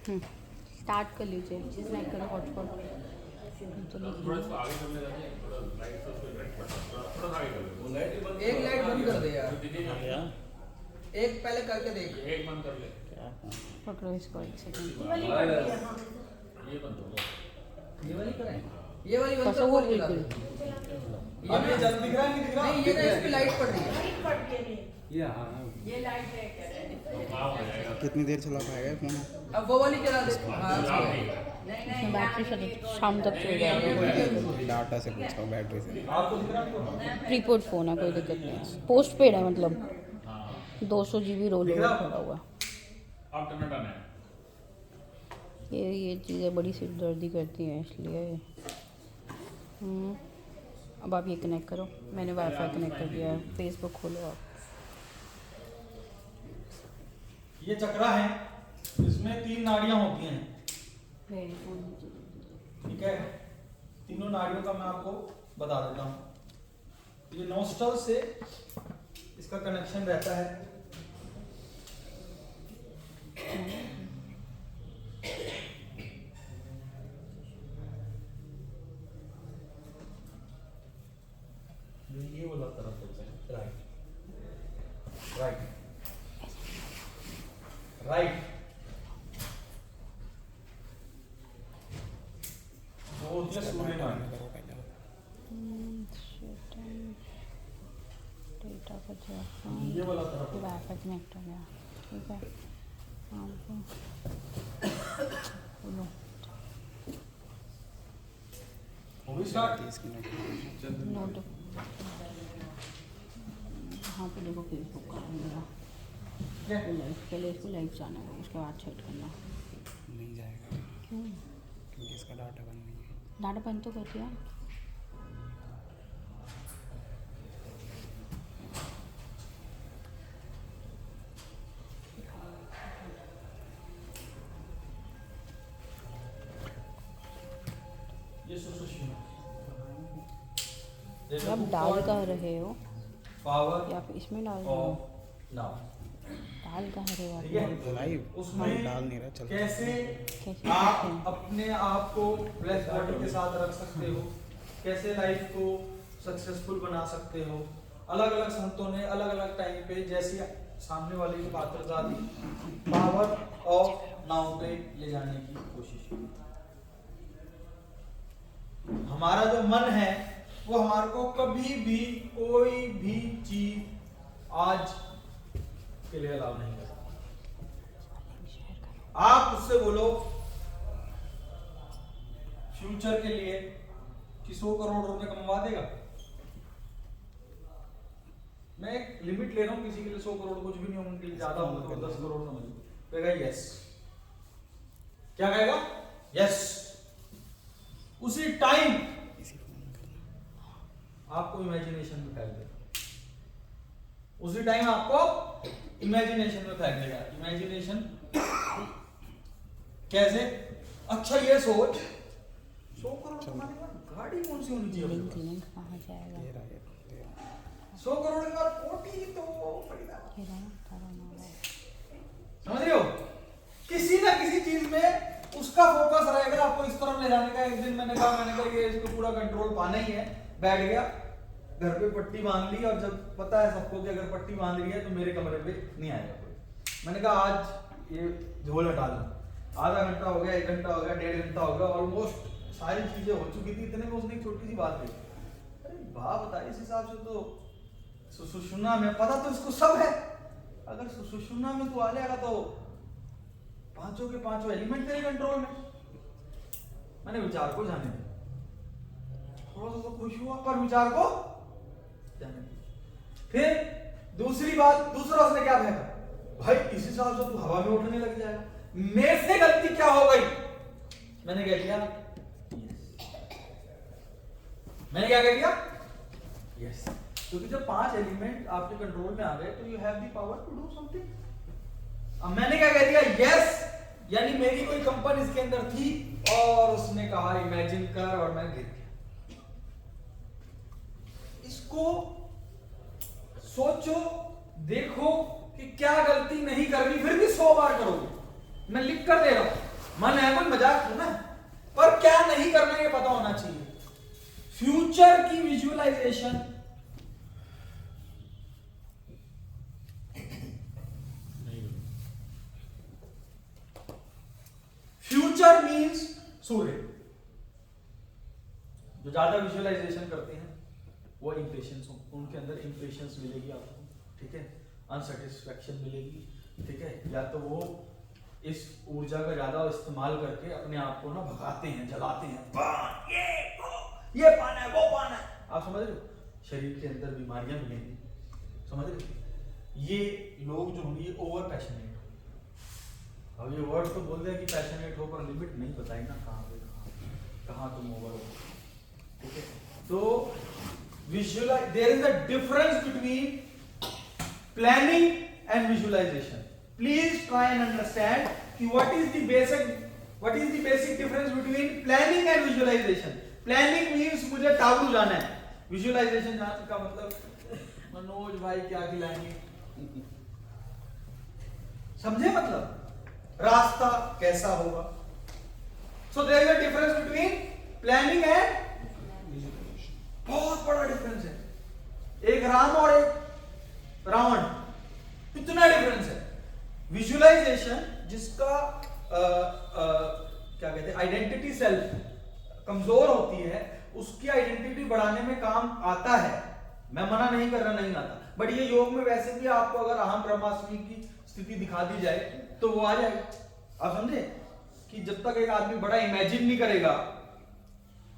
Start कर लीजिए, like करो हॉटस्पॉट तो नहीं। एक लाइट बंद कर दे यार, एक पहले करके देख। एक बंद कर ले। पकड़ो इसको एक सेकंड। ये वाली कराएं, ये वाली बंद कर, वो वो एक जला दे। अभी जल दिख रहा है नहीं दिख रहा? नहीं, ये ना इसकी लाइट पड़ रही है। ये लाइट है क्या? कितनी देर चला पाएगा फोन? अब वो वाली चला दे। हाँ, इसमें बैटरी शाम तक चल जाएगा। डाटा से पूछा हूँ, बैटरी से। आपको दिख रहा है? प्रीपोड फ़ोन है, कोई दिक्कत नहीं है। पोस्ट पेड है, मतलब 200 GB रोल ओवर पड़ा हुआ। आप टन है। ये चीज़ें बड़ी सिरदर्दी करती हैं, इसलिए अब आप ये कनेक्ट करो। मैंने वाईफाई कनेक्ट कर दिया है। फेसबुक खोलो आप। ये चक्रा है, इसमें 3 नाड़ियां होती हैं, ठीक है? तीनों नाड़ियों का मैं आपको बता देता हूँ। ये नोस्टल से इसका कनेक्शन रहता है। ये वाला तरफ होता है, राइट राइट राइट। वो होती है सूर्य नाड़ी। डेटा का ये वाला तरफ वाईफाई कनेक्ट हो गया, ठीक है? बोलो। हो गई स्टार्ट। नोट हाँ पे देखो, फेसबुक का मेरा लाइव, पहले इसको लाइव जाना है, उसके बाद सेट करना। नहीं जाएगा क्यों? क्योंकि इसका डाटा बंद नहीं है। डाटा बंद तो कर दिया। ये सुसुशिमा आप डाल कहाँ रहे हो? पावर या आप इसमें डाल रहे हो? ऑफ नाउ, डाल कहाँ रहे हो ठीक है? आप? लाइव उसमें डाल नहीं रहा, चल कैसे कैसे आप करते हैं? अपने आप को ब्लैक बॉडी के साथ रख सकते हो, कैसे लाइफ को सक्सेसफुल बना सकते हो। अलग अलग संतों ने अलग अलग टाइम पे जैसी सामने वाले की पात्रता दी, पावर ऑफ नाउ पे ले जाने की कोशिश की। हमारा जो मन है वो हमारे को कभी भी कोई भी चीज आज के लिए अलाउ नहीं करता। आप उससे बोलो फ्यूचर के लिए कि 100 करोड़ रुपए कमवा देगा। मैं एक लिमिट ले रहा हूं, किसी के लिए 100 करोड़ कुछ भी नहीं होगा, उनके लिए ज्यादा होगा तो 10 करोड़ समझ लो। कहेगा यस। क्या कहेगा? यस। उसी टाइम आपको इमेजिनेशन में फेंक देगा, उसी टाइम आपको इमेजिनेशन में फेंक देगा। इमेजिनेशन कैसे? अच्छा ये सोच, 100 करोड़ कमाने के बाद गाड़ी कौन सी होनी चाहिए? लिंक लिंक कहाँ जाएगा? 100 करोड़ के बाद कोटी तो पड़ेगा। ये रहा, तारा नाम है। समझ रहे हो? किसी ना किसी चीज में उसका फोकस रहेगा आपको इस तरफ ले जाने का। एक दिन मैंने कहा ये इसको पूरा कंट्रोल पाना ही है, बैठ गया घर पे पट्टी बांध ली, और जब पता है सबको कि अगर पट्टी बांध ली है तो मेरे कमरे पे नहीं आएगा कोई। मैंने कहा आज ये झोल हटा दूं। आधा घंटा हो गया, 1 घंटा हो गया, 1.5 घंटा हो गया, ऑलमोस्ट सारी चीजें हो चुकी थी। इतने में उसने एक छोटी सी बात कही, अरे वाह बता, इस हिसाब से तो सुषुम्ना में पता तो इसको सब है, अगर सुषुम्ना में तू आ जाएगा तो पांचों के पांचों एलिमेंट तेरे कंट्रोल में। मैंने विचार को जाने दिया, थोड़ा सा तो खुश हुआ, पर विचार को जाने दिया। फिर दूसरी बात, दूसरा उसने क्या फेंका, भाई इस हिसाब से तू हवा में उठने लग जाएगा। मेरे से गलती क्या हो गई? मैंने क्या किया? मैंने क्या किया? यस। क्योंकि जब 5 एलिमेंट आपके कंट्रोल में आ गए तो you have the power to do something. अब मैंने क्या कह दिया? यस, यानी मेरी कोई कंपनी इसके अंदर थी और उसने कहा इमेजिन कर, और मैं गिर गया। इसको सोचो, देखो कि क्या गलती नहीं करनी, फिर भी 100 बार करोगे। मैं लिख कर दे रहा हूं, मन है, कोई मजाक थोड़ा ना, पर क्या नहीं करना ये पता होना चाहिए। फ्यूचर की विजुअलाइजेशन फ्यूचर मींस सूर्य। जो ज्यादा विजुअलाइजेशन करते हैं वो इंपेशेंस हो, उनके अंदर इंपेशेंस मिलेगी आपको, ठीक है, अनसेटिस्फैक्शन मिलेगी, ठीक है, या तो वो इस ऊर्जा का ज्यादा इस्तेमाल करके अपने आप को ना भगाते हैं, जलाते हैं, पान ये पाना है, वो पाना है, आप समझ रहे हो, शरीर के अंदर बीमारियां मिलेंगी, समझ रहे हो। ये लोग जो होंगे ओवर पैशनेट, अब ये वर्ड तो बोल रहे हैं कि पैशनेट हो, पर लिमिट नहीं बताई ना कहाँ तुम ओवर हो, ठीक है। तो visualise, there is a difference between planning and visualisation. Please try and understand कि what is the basic difference between planning and visualisation. Planning means मुझे टाबू जाना है, विजुअलाइजेशन का मतलब मनोज भाई क्या खिलाएंगे, समझे, मतलब रास्ता कैसा होगा। So there is a difference between planning and, बहुत बड़ा डिफरेंस है। एक राम और एक रावण, इतना डिफरेंस है। विजुअलाइजेशन जिसका क्या कहते हैं, आइडेंटिटी सेल्फ कमजोर होती है, उसकी आइडेंटिटी बढ़ाने में काम आता है, मैं मना नहीं कर रहा नहीं आता, बट ये योग में वैसे भी आपको अगर अहम ब्रह्मास्मि की स्थिति दिखा दी जाए तो वो आ जाएगा। आप समझे कि जब तक एक आदमी बड़ा इमेजिन नहीं करेगा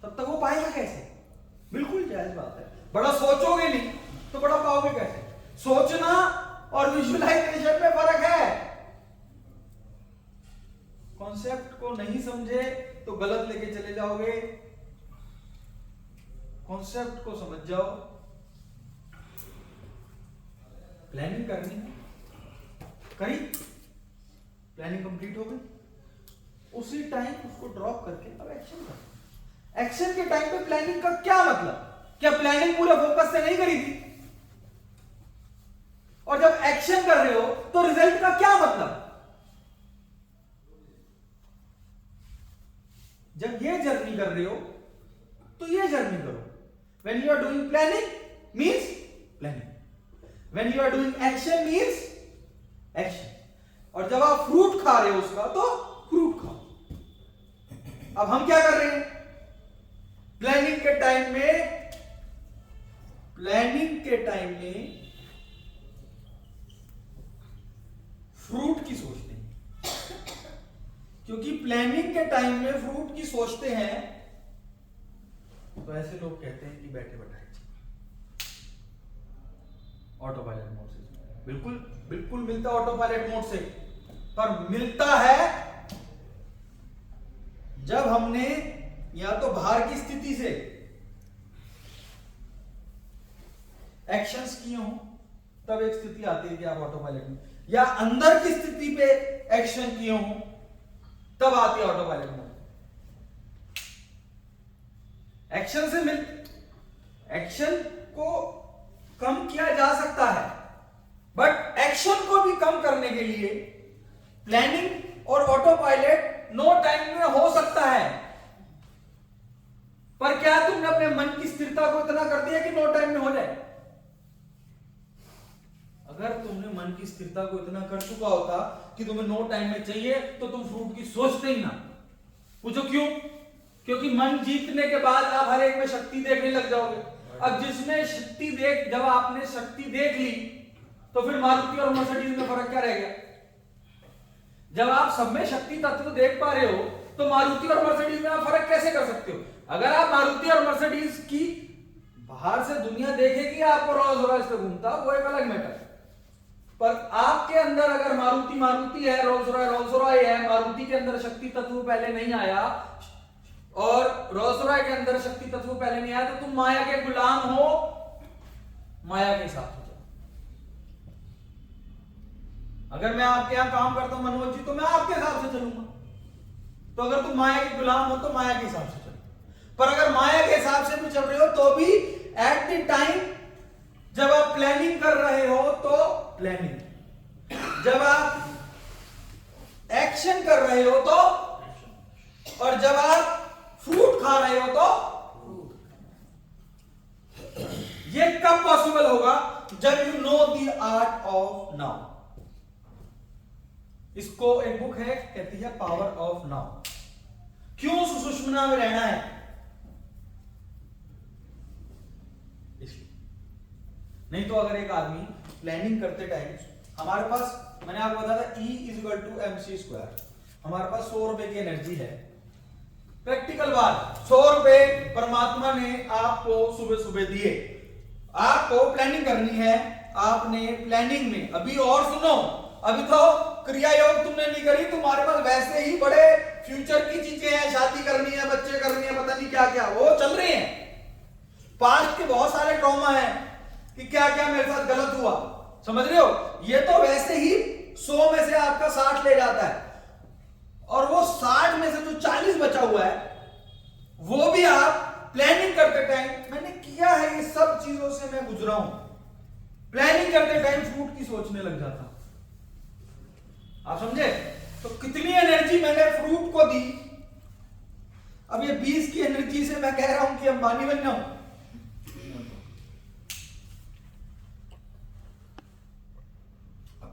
तब तक वो पाएगा कैसे, बिल्कुल जायज बात है। बड़ा सोचोगे नहीं तो बड़ा पाओगे कैसे। सोचना और विजुअलाइजेशन में फर्क है। कॉन्सेप्ट को नहीं समझे तो गलत लेके चले जाओगे, कॉन्सेप्ट को समझ जाओ। प्लानिंग करनी है, करी, प्लानिंग कंप्लीट हो गई, उसी टाइम उसको ड्रॉप करके अब एक्शन कर। एक्शन के टाइम पे प्लानिंग का क्या मतलब, क्या प्लानिंग पूरे फोकस से नहीं करी थी, और जब एक्शन कर रहे हो तो रिजल्ट का क्या मतलब। जब ये जर्नी कर रहे हो तो ये जर्नी करो। When you are doing planning means planning, when you are doing action means action, और जब आप फ्रूट खा रहे हो उसका तो फ्रूट खाओ। अब हम क्या कर रहे हैं, प्लानिंग के टाइम में फ्रूट की सोचते हैं, क्योंकि प्लानिंग के टाइम में फ्रूट की सोचते हैं तो ऐसे लोग कहते हैं कि बैठे बैठाए ऑटो पायलट मोड से। बिल्कुल बिल्कुल मिलता ऑटो पायलट मोड से, पर मिलता है जब हमने या तो बाहर की स्थिति से एक्शंस किए हो तब एक स्थिति आती है कि आप ऑटो पायलट में, या अंदर की स्थिति पे एक्शन किए हो तब आती है ऑटो पायलट मोड। एक्शन से मिल, एक्शन को कम किया जा सकता है, बट एक्शन को भी कम करने के लिए प्लानिंग और ऑटो पायलट नो टाइम में हो सकता है। पर क्या तुमने अपने मन की स्थिरता को इतना कर दिया कि नो टाइम में हो जाए। अगर तुमने मन की स्थिरता को इतना कर चुका होता कि तुम्हें नो टाइम में चाहिए तो तुम फ्रूट की सोचते ही ना। पूछो क्यों? क्योंकि मन जीतने के बाद आप हर एक में शक्ति देखने लग जाओगे। अब जिसमें शक्ति देख, जब आपने शक्ति देख ली तो फिर मारुति और मर्सिडीज में फर्क क्या रह गया? जब आप सब में शक्ति तत्व देख पा रहे हो तो मारुति और मर्सिडीज में आप फर्क कैसे कर सकते हो? अगर आप मारुति और मर्सिडीज की बाहर से दुनिया देखेगी आपको रोल्स रॉयस पे घूमता, वो एक अलग मैटर, पर आपके अंदर अगर मारुति है, रोल्स रॉय है, मारुति के अंदर शक्ति तत्व पहले नहीं आया और रोल्स रॉय के अंदर शक्ति तत्व पहले नहीं आया तो तुम माया के गुलाम हो, माया के साथ हो जाओ। अगर मैं आपके यहां काम करता हूं मनोज जी तो मैं आपके हिसाब से चलूंगा, तो अगर तुम माया के गुलाम हो तो माया के हिसाब से चलो। पर अगर माया के हिसाब से भी चल रहे हो तो भी एट द टाइम जब आप प्लानिंग कर रहे हो तो प्लानिंग, जब आप एक्शन कर रहे हो तो और जब आप फ्रूट खा रहे हो तो ये कब पॉसिबल होगा? जब you know the art of now. इसको एक बुक है कहती है पावर ऑफ नाउ। क्यों सुषुम्ना में रहना है? इसलिए। नहीं तो अगर एक आदमी प्लानिंग करते टाइम, हमारे पास मैंने आपको बताया था E=mc², हमारे पास 100 रुपए की एनर्जी है। प्रैक्टिकल बात, 100 रुपए परमात्मा ने आपको सुबह सुबह दिए, आपको प्लानिंग करनी है, आपने प्लानिंग में अभी और सुनो, अभी तो क्रिया योग तुमने नहीं करी, तुम्हारे पास वैसे ही बड़े फ्यूचर की चीजें हैं, शादी करनी है, बच्चे करनी है, पता नहीं क्या क्या वो चल रही हैं। पास्ट के बहुत सारे ट्रॉमा हैं कि क्या क्या मेरे साथ गलत हुआ, समझ रहे हो? ये तो वैसे ही 100 में से आपका 60 ले जाता है, और वो 60 में से जो 40 बचा हुआ है वो भी आप प्लानिंग करते टाइम, मैंने किया है ये सब चीजों से मैं गुजरा हूं, प्लानिंग करते टाइम फ्रूट की सोचने लग जाता। आप समझे? तो कितनी एनर्जी मैंने फ्रूट को दी। अब ये 20 की एनर्जी से मैं कह रहा हूं कि अंबानी बन जाऊं।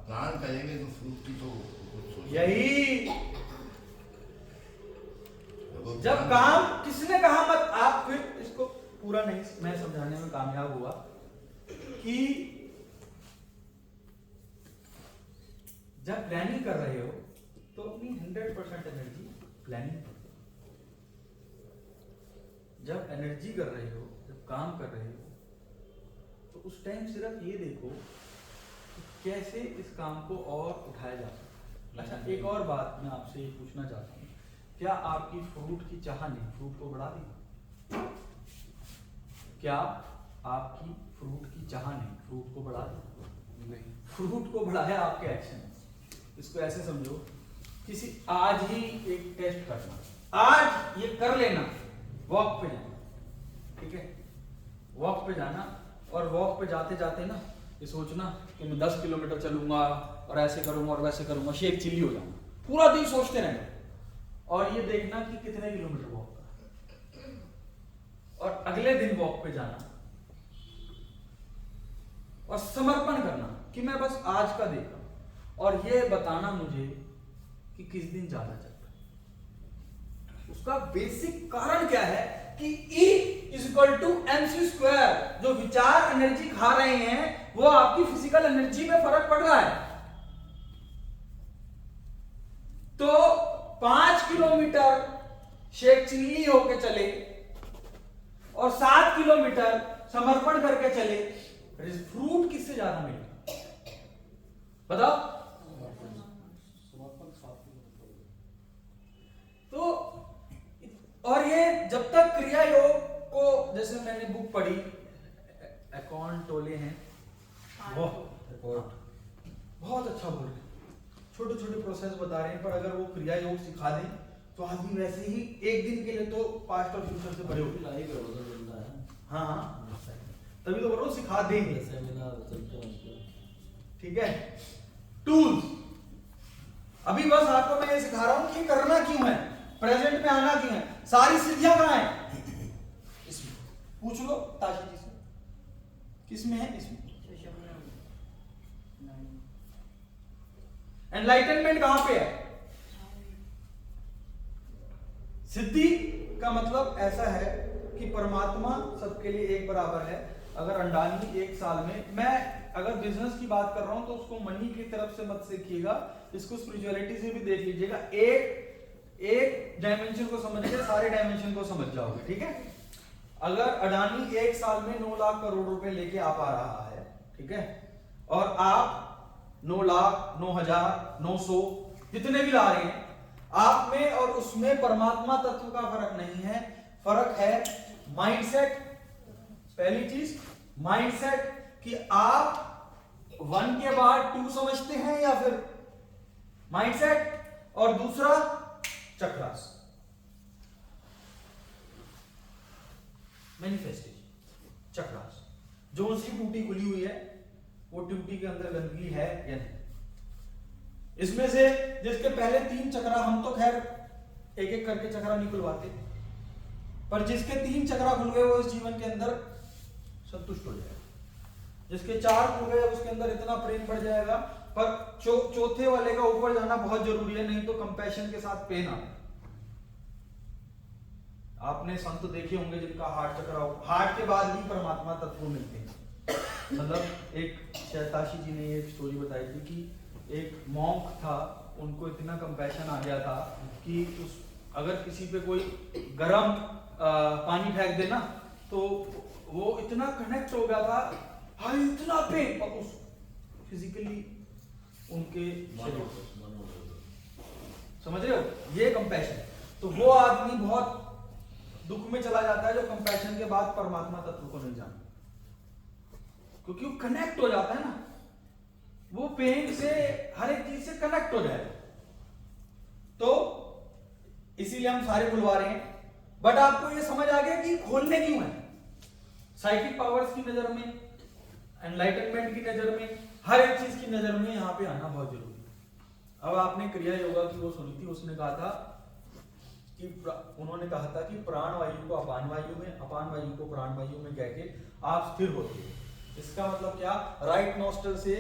प्लान करेंगे तो फ्रूट की तो यही जब काम, किसने कहा मत, आप फिर इसको पूरा नहीं मैं समझाने में कामयाब हुआ कि जब प्लानिंग कर रहे हो तो अपनी 100% एनर्जी प्लानिंग करो। जब एनर्जी कर रहे हो, जब काम कर रहे हो, तो उस टाइम सिर्फ ये देखो कि कैसे इस काम को और उठाया जा सकता है। अच्छा, एक और बात मैं आपसे ये पूछना चाहता हूँ, क्या आपकी फ्रूट की चाह ने फ्रूट को बढ़ा दी? क्या आपकी फ्रूट की चाह ने फ्रूट को बढ़ा दी? नहीं। फ्रूट को बढ़ाया आपके एक्शन। इसको ऐसे समझो, किसी आज ही एक टेस्ट करना, आज ये कर लेना, वॉक पे जाना, ठीक है? वॉक पे जाना, और वॉक पे जाते जाते ना ये सोचना कि मैं 10 किलोमीटर चलूंगा और ऐसे करूंगा और वैसे करूंगा, शेख चिल्ली हो जाऊंगा, पूरा दिन सोचते रहना, और ये देखना कि कितने किलोमीटर वॉक कर, और अगले दिन वॉक पे जाना और समर्पण करना कि मैं बस आज का देख रहा हूं, और ये बताना मुझे कि किस दिन ज्यादा चल रहा है। उसका बेसिक कारण क्या है कि E=mc²। जो विचार एनर्जी खा रहे हैं वो आपकी फिजिकल एनर्जी में फर्क पड़ रहा है। तो 5 किलोमीटर शेख चिल्ली होके चले और 7 किलोमीटर समर्पण करके चले, फ्रूट किससे ज्यादा मिलेगा? बताओ। तो और ये जब तक क्रिया योग को, जैसे मैंने बुक पढ़ी, अकाउंट टोले हैं, वो बहुत अच्छा बोल रहे, छोटे छोटे प्रोसेस बता रहे हैं, पर अगर वो क्रिया योग सिखा दें तो आदमी वैसे ही एक दिन के लिए तो पास्ट और फ्यूचर से बड़े हो। हाँ हाँ, तभी तो बोलो सिखा देंगे, ठीक है? टूल्स अभी बस आपको मैं ये सिखा रहा हूं कि करना क्यों है, प्रेजेंट में आना क्यों है, सारी सिद्धियां कहां है? इसमें पूछ लो ताशी जी से, किसमें है? इसमें। एनलाइटनमेंट कहां पे है? सिद्धि का मतलब ऐसा है कि परमात्मा सबके लिए एक बराबर है। अगर अंडानी एक साल में, मैं अगर बिजनेस की बात कर रहा हूं तो उसको मनी की तरफ से मत सीखिएगा, इसको स्पिरिचुअलिटी से भी देख लीजिएगा। एक डायमेंशन को समझ के सारे डायमेंशन को समझ जाओगे, ठीक है? अगर अडानी एक साल में 9 लाख करोड़ रुपए लेके आ पा रहा है, ठीक है, और आप 9 लाख 9,000 900 जितने भी ला रहे हैं, आप में और उसमें परमात्मा तत्व का फर्क नहीं है, फर्क है माइंडसेट। पहली चीज माइंडसेट, कि आप 1 के बाद 2 समझते हैं या फिर माइंडसेट, और दूसरा चक्रास, मैनिफेस्टेशन। चक्रास, जो सी टूटी खुली हुई है वो टूटी के अंदर गंदगी है या नहीं। इसमें से जिसके पहले 3 चक्रा, हम तो खैर एक एक करके चक्रा नहीं खुलवाते, पर जिसके 3 चक्रा खुल गए वो इस जीवन के अंदर संतुष्ट हो जाएगा, जिसके 4 खुल गए उसके अंदर इतना प्रेम बढ़ जाएगा। पर चौथे वाले का ऊपर जाना बहुत जरूरी है, नहीं तो कंपैशन के साथ पेन आता है। आपने संत देखे होंगे जिनका हार्ट चक्रा हो, हार्ट के बाद भी परमात्मा तत्व मिलते हैं। मतलब एक शैताशी जी ने एक स्टोरी बताई थी कि एक मॉन्क था, उनको इतना कंपैशन आ गया था कि उस अगर किसी पे कोई गरम पानी फेंक देना तो वो इतना कनेक्ट हो गया था, हाय इतना पेन, और उस फिजिकली उनके शरीर, समझ रहे हो, ये कंपैशन। तो वो आदमी बहुत दुख में चला जाता है जो कंपैशन के बाद परमात्मा तत्व को नहीं जानता, क्योंकि वो कनेक्ट हो जाता है ना, वो पेन से हर एक चीज से कनेक्ट हो जाए। तो इसीलिए हम सारे खुलवा रहे हैं। बट आपको ये समझ आ गया कि खोलने क्यों है, साइकिक पावर्स की नजर में, एनलाइटनमेंट की नजर में, हर एक चीज की नजर में यहाँ पे आना बहुत जरूरी है। अब आपने क्रिया योगा की वो सुनी थी, उसने कहा था कि उन्होंने कहा था कि प्राण वायु को अपान वायु में, अपान वायु को प्राण वायु में कह के आप स्थिर होते हो। इसका मतलब क्या, राइट नॉस्ट्रल से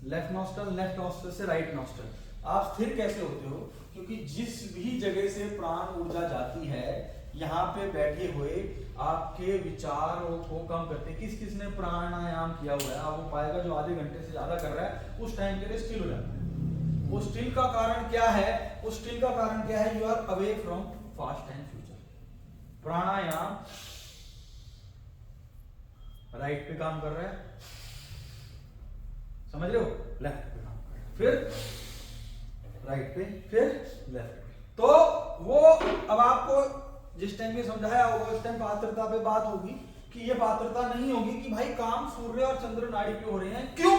लेफ्ट नॉस्ट्रल, लेफ्ट नॉस्ट्रल से राइट नॉस्ट्रल। आप स्थिर कैसे होते हो, क्योंकि जिस भी जगह से प्राण ऊर्जा जाती है, यहाँ पे बैठे हुए आपके विचारों को कम करते। किस किस ने प्राणायाम किया हुआ है, आप वो पाएगा जो आधे घंटे से ज्यादा कर रहा है उस टाइम के लिए स्टिल हो जाता है। वो स्टिल का कारण क्या है, उस स्टिल का कारण क्या है, you are away from past and future. Pranayama right पे काम कर रहा है, समझ रहे हो, लेफ्ट पे काम कर रहा है, फिर राइट पे, फिर लेफ्ट पे। तो वो अब आपको जिस टाइम में समझाया होगा उस टाइम पात्रता पे बात होगी कि ये पात्रता नहीं होगी कि भाई काम सूर्य और चंद्र नाड़ी पे हो रहे हैं। क्यों,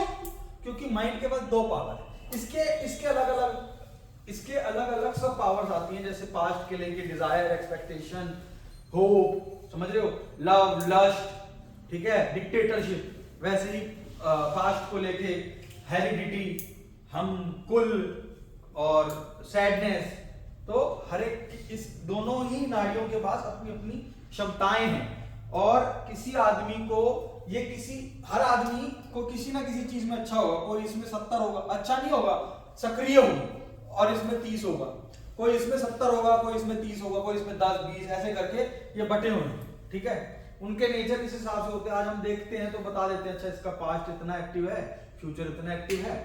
क्योंकि माइंड के पास 2 पावर है, इसके अलग अलग सब पावर्स आती हैं। जैसे पास्ट के लेके डिजायर, एक्सपेक्टेशन, होप, समझ रहे हो, लव, लस्ट, ठीक है, डिक्टेटरशिप। वैसे ही पास्ट को लेके हेरिडिटी, हम कुल और सैडनेस। तो हर एक इस दोनों ही नाड़ियों के पास अपनी अपनी क्षमताएं हैं। और किसी आदमी को ये हर आदमी को किसी ना किसी चीज में अच्छा होगा। कोई इसमें 70 होगा, अच्छा नहीं होगा, सक्रिय होगी, और इसमें 30 होगा। कोई इसमें 70 होगा, कोई इसमें 30 होगा, कोई इसमें 10, 20, ऐसे करके ये बटे हुए हैं, ठीक है। उनके नेचर इस हिसाब से होते हैं। आज हम देखते हैं तो बता देते हैं, अच्छा इसका पास्ट इतना एक्टिव है, फ्यूचर इतना एक्टिव है।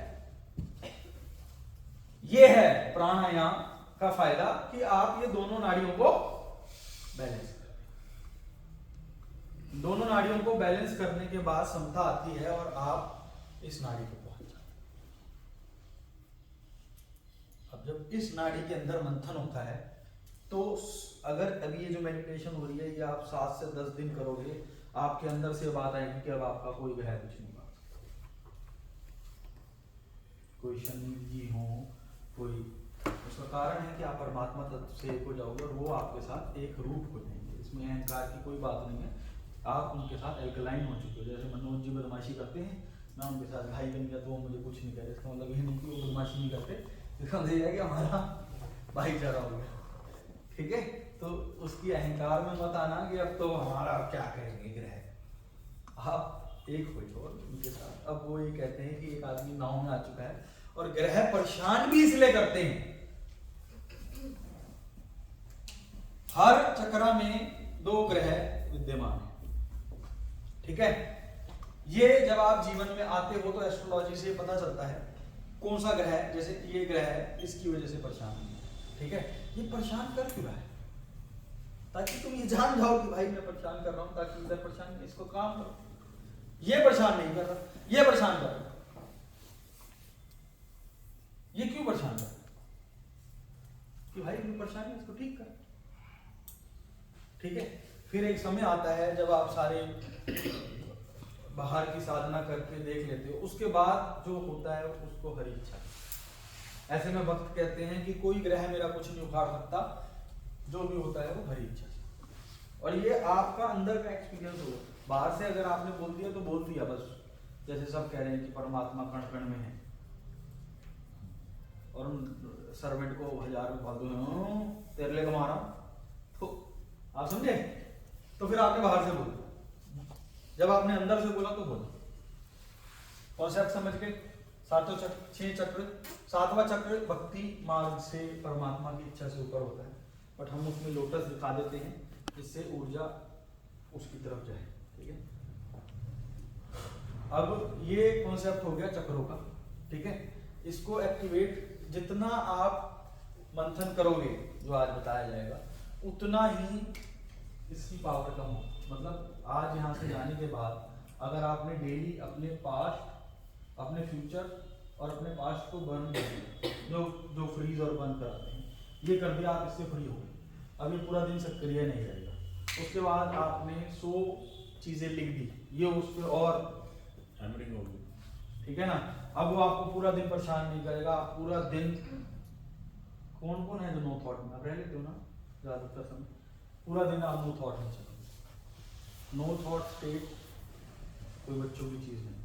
ये है प्राणायाम का फायदा कि आप ये दोनों नाड़ियों को बैलेंस करें। दोनों नाड़ियों को बैलेंस करने के बाद समता आती है और आप इस नाड़ी को पहुंच जाते हैं। अब जब इस नाड़ी के अंदर मंथन होता है तो अगर अभी ये जो मेडिटेशन हो रही है ये आप 7 से 10 दिन करोगे, आपके अंदर से बात आएगी कि अब आपका कोई ग्रह कुछ नहीं कर सकता। कोई शनि जी हो, कोई, उसका कारण है कि आप परमात्मा तत्व से एक हो जाओगे और वो आपके साथ एक रूप हो जाएंगे। इसमें अहंकार की कोई बात नहीं है, आप उनके साथ एल्कलाइन हो चुके हो। जैसे मनोज जी बदमाशी करते हैं, मैं उनके साथ भाई बन गया तो वो मुझे कुछ नहीं कह रहे। इसका मतलब ये नहीं कि वो बदमाशी नहीं करते, इसका मतलब ये है कि हमारा भाईचारा हो गया, ठीक है। तो उसकी अहंकार में मत आना कि अब तो हमारा क्या करेंगे ग्रह। आप एक हो जाओ उनके साथ। अब वो ये कहते हैं कि एक आदमी नाव में आ चुका है और ग्रह परेशान भी इसलिए करते हैं। हर चक्रा में 2 ग्रह विद्यमान है, ठीक है। ये जब आप जीवन में आते हो तो एस्ट्रोलॉजी से पता चलता है कौन सा ग्रह है। जैसे ये ग्रह है, इसकी वजह से परेशान है, ठीक है। ये परेशान कर क्यों रहा है, ताकि तुम ये जान जाओ कि भाई मैं परेशान कर रहा हूं, ताकि इधर परेशान नहीं, इसको काम करो। ये परेशान नहीं कर रहा, ये परेशान कर रहा। ये क्यों परेशान कर रहा कि भाई मैं परेशान है, इसको ठीक कर, ठीक है। फिर एक समय आता है जब आप सारे बाहर की साधना करके देख लेते हो, उसके बाद जो होता है उसको हरी इच्छा। ऐसे में भक्त कहते हैं कि कोई ग्रह मेरा कुछ नहीं उखाड़ सकता, जो भी होता है वो हरी इच्छा से। और ये आपका अंदर का एक्सपीरियंस होगा। बाहर से अगर आपने बोल दिया तो बोल दिया बस, जैसे सब कह रहे हैं कि परमात्मा कण कण में है और सर्वेंट को 1000 रुपया दो, तेरे लिए कमा रहा हूं, तो आप समझे। तो फिर आपने बाहर से बोला, जब आपने अंदर से बोला तो बोला। कॉन्सेप्ट समझ के सातों चक्र, 6 चक्र, 7वां चक्र भक्ति मार्ग से परमात्मा की इच्छा से ऊपर होता है, बट हम उसमें लोटस दिखा देते हैं जिससे ऊर्जा उसकी तरफ जाए, ठीक है। अब ये कॉन्सेप्ट हो गया चक्रों का, ठीक है। इसको एक्टिवेट जितना आप मंथन करोगे, जो आज बताया जाएगा, उतना ही इसकी पावर कम हो। मतलब आज यहाँ से जाने के बाद अगर आपने डेली अपने पास्ट, अपने फ्यूचर और अपने पास्ट को बर्न कर दिया, जो फ्रीज और बर्न कराते हैं, ये कर दिया, आप इससे फ्री हो गए। अब ये पूरा दिन सक्रिय नहीं रहेगा। उसके बाद आपने 100 चीजें लिख दी, ये उस पर और हैमरिंग होगी, ठीक है ना। अब वो आपको पूरा दिन परेशान नहीं करेगा। आप पूरा दिन, कौन कौन है जो नो थॉट में, आप रह लेते हो ना ज्यादातर समय, पूरा दिन आप नो थॉट में चलोगे। नो थॉट स्टेट कोई बच्चों की चीज नहीं,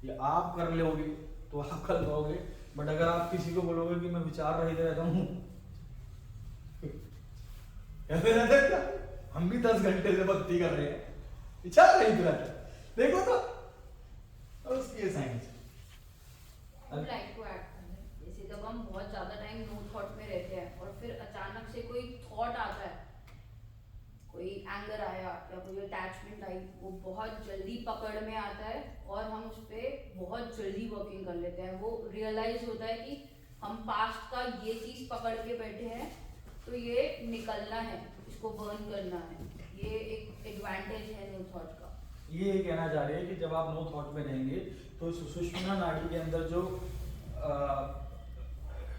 ये आप कर लोगे तो आप कर लोगे, बट अगर आप किसी को बोलोगे कि मैं विचार रहित रहता हूँ, ऐसे रहते क्या? हम भी 10 घंटे से भक्ति कर रहे हैं, विचार रहित रहते, देखो तो उसकी ये साइंस। लाइक टू ऐड, जैसे जब हम बहुत ज्यादा टाइम नो थॉट में रहते हैं और फिर अचानक से कोई थॉट आता है, कोई एंगर आया या कोई अटैचमेंट आई, वो बहुत जल्दी पकड़ में आता है और हम उस पर बहुत जल्दी वर्किंग कर लेते हैं। वो रियलाइज होता है कि हम पास्ट का ये चीज पकड़ के बैठे हैं, तो ये निकलना है, इसको बर्न करना है। ये एक एडवांटेज है नो थॉट का। ये कहना चाह रहे हैं कि जब आप नो थॉट में रहेंगे तो सुषुम्ना नाड़ी के अंदर जो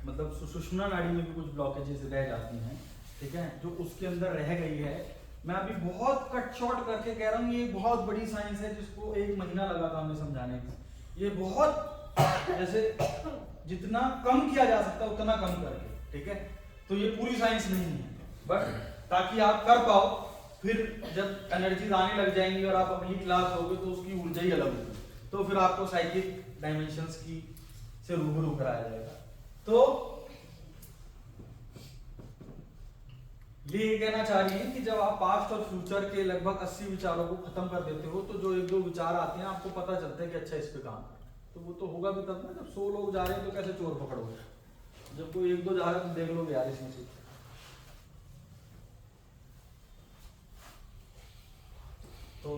मतलब सुषुम्ना नाड़ी में भी कुछ ब्लॉकेजेस रह जाती हैं, ठीक है, जो उसके अंदर रह गई है। मैं अभी बहुत कट शॉर्ट करके कह रहा हूँ, ये बहुत बड़ी साइंस है जिसको 1 महीना लगा था हमें समझाने में। ये बहुत जैसे जितना कम किया जा सकता है उतना कम करके, ठीक है। तो ये पूरी साइंस नहीं है, बट ताकि आप कर पाओ, फिर जब एनर्जीज आने लग जाएंगी और आप अगली क्लास होगे तो उसकी ऊर्जा ही अलग होगी, तो फिर आपको साइकिक डायमेंशंस की से रूबरू कराया जाएगा। तो ये कहना चाह रही है कि जब आप पास्ट और फ्यूचर के लगभग 80 विचारों को खत्म कर देते हो, तो जो 1-2 विचार आते हैं आपको पता चलता है कि अच्छा इस पे काम है, तो वो तो होगा भी तब ना। जब 100 लोग जा रहे हैं तो कैसे चोर पकड़ोगे? जब कोई 1-2 जा रहा है तो देख लोगे यार इसमें से। तो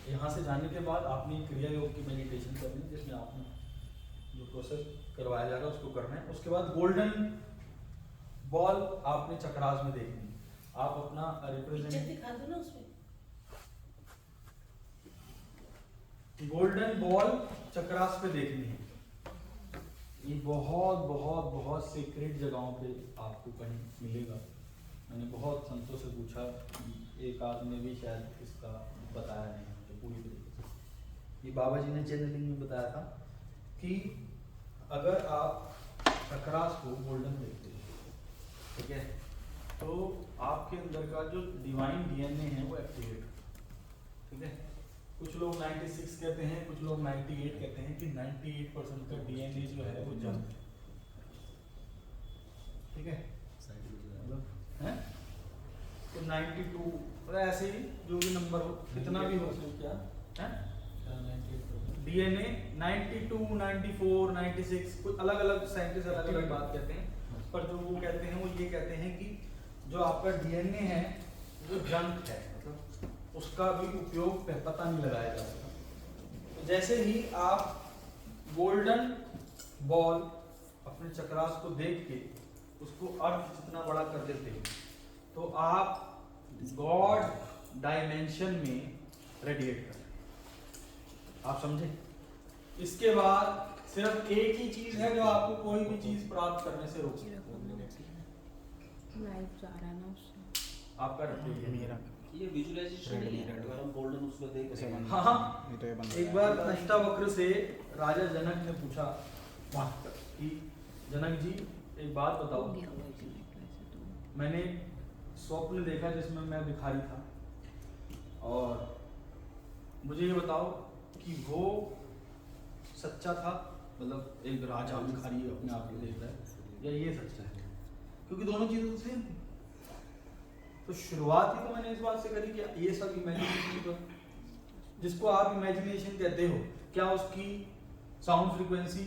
यहाँ से जाने के बाद आपने क्रिया योग की मेडिटेशन करनी है, जिसमें आपने जो प्रोसेस करवाया जा रहा है उसको करना है। उसके बाद गोल्डन बॉल आपने चक्रास में देखनी है। आप अपना रिप्रेजेंट दिखा दो ना उसमें। गोल्डन बॉल चक्रास पे देखनी है। ये बहुत बहुत बहुत सीक्रेट जगहों पे आपको कहीं मिलेगा। मैंने बहुत संतों से पूछा, एक आदमी भी शायद इसका बताया नहीं मुझे पूरी तरीके से। ये बाबा जी ने चैनलिंग में बताया था कि अगर आप चक्रास को गोल्डन देखते हैं, ठीक है, तो आपके अंदर का जो डिवाइन डीएनए है वो एक्टिवेट, ठीक है। कुछ लोग 96 कहते हैं, कुछ लोग 98 कहते हैं कि 98% का डीएनए जो है वो जंक है, ठीक है, मतलब तो 92 मतलब ऐसे ही जो भी नंबर हो, कितना भी हो, क्या है डीएनए 92, 94, 96 कुछ अलग अलग साइंटिस्ट अलग अलग बात कहते हैं, पर जो वो कहते हैं वो ये कहते हैं कि जो आपका डीएनए है वो जंक है, मतलब उसका भी उपयोग पता नहीं लगाया जा सकता। तो जैसे ही आप गोल्डन बॉल अपने चक्रास को देख के उसको अर्थ जितना बड़ा कर देते हैं, तो आप गॉड डायमेंशन में रेडिएट कर, आप समझे। इसके बाद सिर्फ एक ही चीज है जो आपको कोई भी चीज प्राप्त करने से रोक सकती है, लाइव जा रहा है ना उससे। आपका मेरा ये विजुअलाइजेशन नहीं है, अगर हम गोल्डन उसको देख रहे हैं। हाँ हाँ, ये तो ये बंद एक बार अष्टावक्र से राजा जनक ने पूछा कि जनक जी एक बात बताओ, हो गया होगा इसी नेकलेस से तो। मैंने स्वप्न देखा जिसमें मैं भिखारी था, और मुझे ये बताओ कि वो सच्चा था, मतलब एक राजा भिखारी अपने आप को देख रहा है, या ये सच्चा है? क्योंकि दोनों चीजें तो सेम थी। तो शुरुआत ही तो मैंने इस बात से करी कि ये सब इमेजिनेशन तो जिसको आप इमेजिनेशन कहते हो, क्या उसकी साउंड फ्रीक्वेंसी,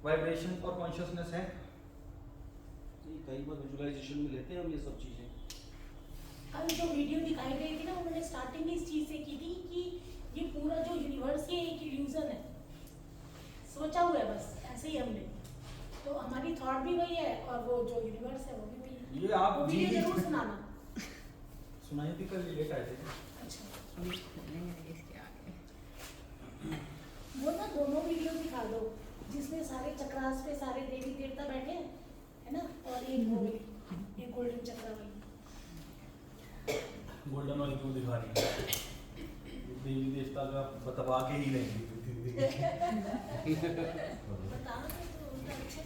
वाइब्रेशन और कॉन्शियसनेस है? कई बार विजुअलाइजेशन में लेते हैं हम ये सब चीजें। कल जो वीडियो दिखाई गई थी ना, वो मैंने स्टार्टिंग इस चीज से की थी कि ये पूरा जो यूनिवर्स है एक इल्यूजन है, सोचा हुआ है बस ऐसे ही हमने। तो हमारी थॉट भी वही है और वो जो यूनिवर्स है वो भी वही है। ये आप वो वीडियो जरूर सुनाना। सुनाई थी कल, लेट आए थे। अच्छा, इसके आगे वो ना दोनों वीडियो दिखा दो जिसमें सारे चक्रास पे सारे देवी देवता बैठे हैं, है ना, और एक वो एक गोल्डन चक्र वाली। गोल्डन वाली क्यों दिखा रही है? देवी देवता का बतवा के ही रहेंगे। बता दो तो उनका अच्छे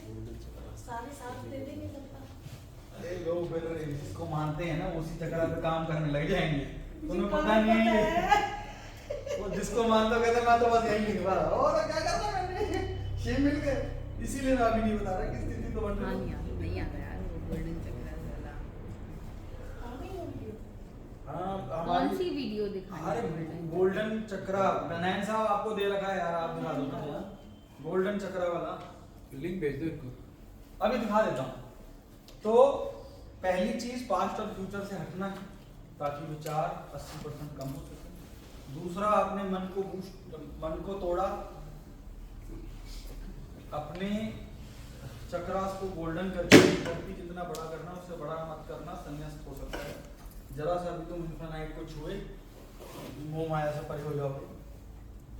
सारे साथ दे देंगे सबका। अरे लोग फिर जिसको मानते हैं ना उसी चक्र पे काम करने लग जाएंगे। तुम्हें पता काम नहीं है है। वो जिसको मानता कहते मैं तो बस यही लिखवा रहा और क्या करना मैंने शेम मिल गए। इसीलिए मैं अभी नहीं बता रहा कि स्थिति तो बन हाँ रही है। नहीं आता यार वो गोल्डन चक्र वाला। आ गई वो वीडियो। हाँ कौन हमारी सी वीडियो दिखाई? अरे गोल्डन चक्रा नैन साहब आपको दे रखा है यार, आप दिखा दो ना गोल्डन चक्रा वाला लिंक भेज दो इनको। अभी दिखा देता हूँ। तो पहली चीज पास्ट और फ्यूचर से हटना है ताकि विचार 80% कम हो सके। दूसरा, आपने मन को तोड़ा, अपने चक्रास को गोल्डन करके धरती जितना बड़ा करना उससे बड़ा मत करना, संन्यास्त हो सकता है। जरा सा भी तुम इन्फिनाइट को छुए मोह माया से परे हो जाओगे।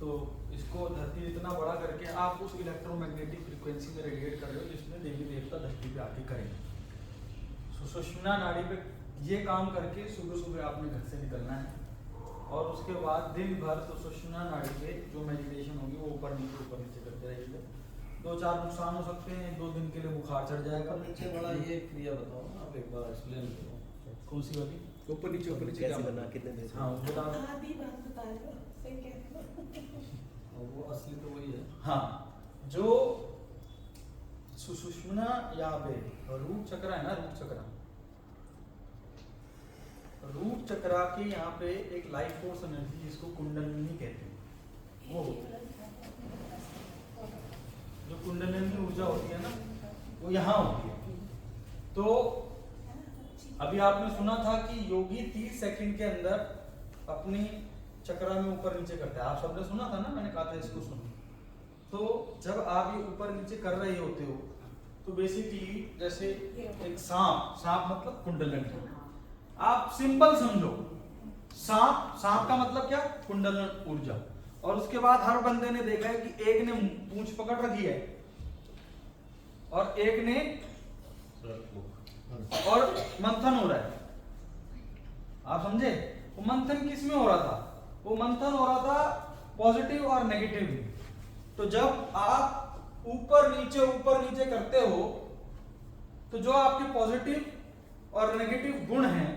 तो इसको धरती जितना बड़ा करके आप उस इलेक्ट्रोमैग्नेटिक फ्रीक्वेंसी में रेडिएट कर रहे हो जिसमें देवी देवता धरती पे आके करेंगे। सुषुम्ना नाड़ी पे ये काम करके सुबह सुबह आपने घर से निकलना है और उसके बाद दिन भर सुषुम्ना नाड़ी पे जो मेडिटेशन होगी वो ऊपर नीचे करते रहिएगा। 2-4 नुकसान हो सकते हैं, 2 दिन के लिए बुखार चढ़ जाएगा। नीचे बड़ा ये क्रिया बताओ ना आप, एक बार एक्सप्लेन करो। कौन सी वाली? ऊपर नीचे कैसे करना, कितने देर से? हाँ बता। आधी बात बता रहे हो, सही कह रहे हो। वो असली तो वही है। हाँ, जो सुषुम्ना यहाँ पे रूट चक्र है ना, रूट चक्रा के यहाँ पे एक लाइफ फोर्स एनर्जी जिसको कुंडलिनी कहते हैं, वो जो कुंडलिनी ऊर्जा होती है ना वो यहाँ होती है। तो अभी आपने सुना था कि योगी 30 सेकंड के अंदर अपनी चक्रा में ऊपर नीचे करता है। आप सबने सुना था ना, मैंने कहा था इसको सुनो। तो जब आप ये ऊपर नीचे कर रहे होते हो तो बेसिकली जैसे एक सांप मतलब कुंडलिनी, आप सिंपल समझो, सांप का मतलब क्या? कुंडलन ऊर्जा। और उसके बाद हर बंदे ने देखा है कि एक ने पूंछ पकड़ रखी है और एक ने और मंथन हो रहा है। आप समझे? वो मंथन किस में हो रहा था? वो मंथन हो रहा था पॉजिटिव और नेगेटिव में। तो जब आप ऊपर नीचे करते हो तो जो आपके पॉजिटिव और नेगेटिव गुण हैं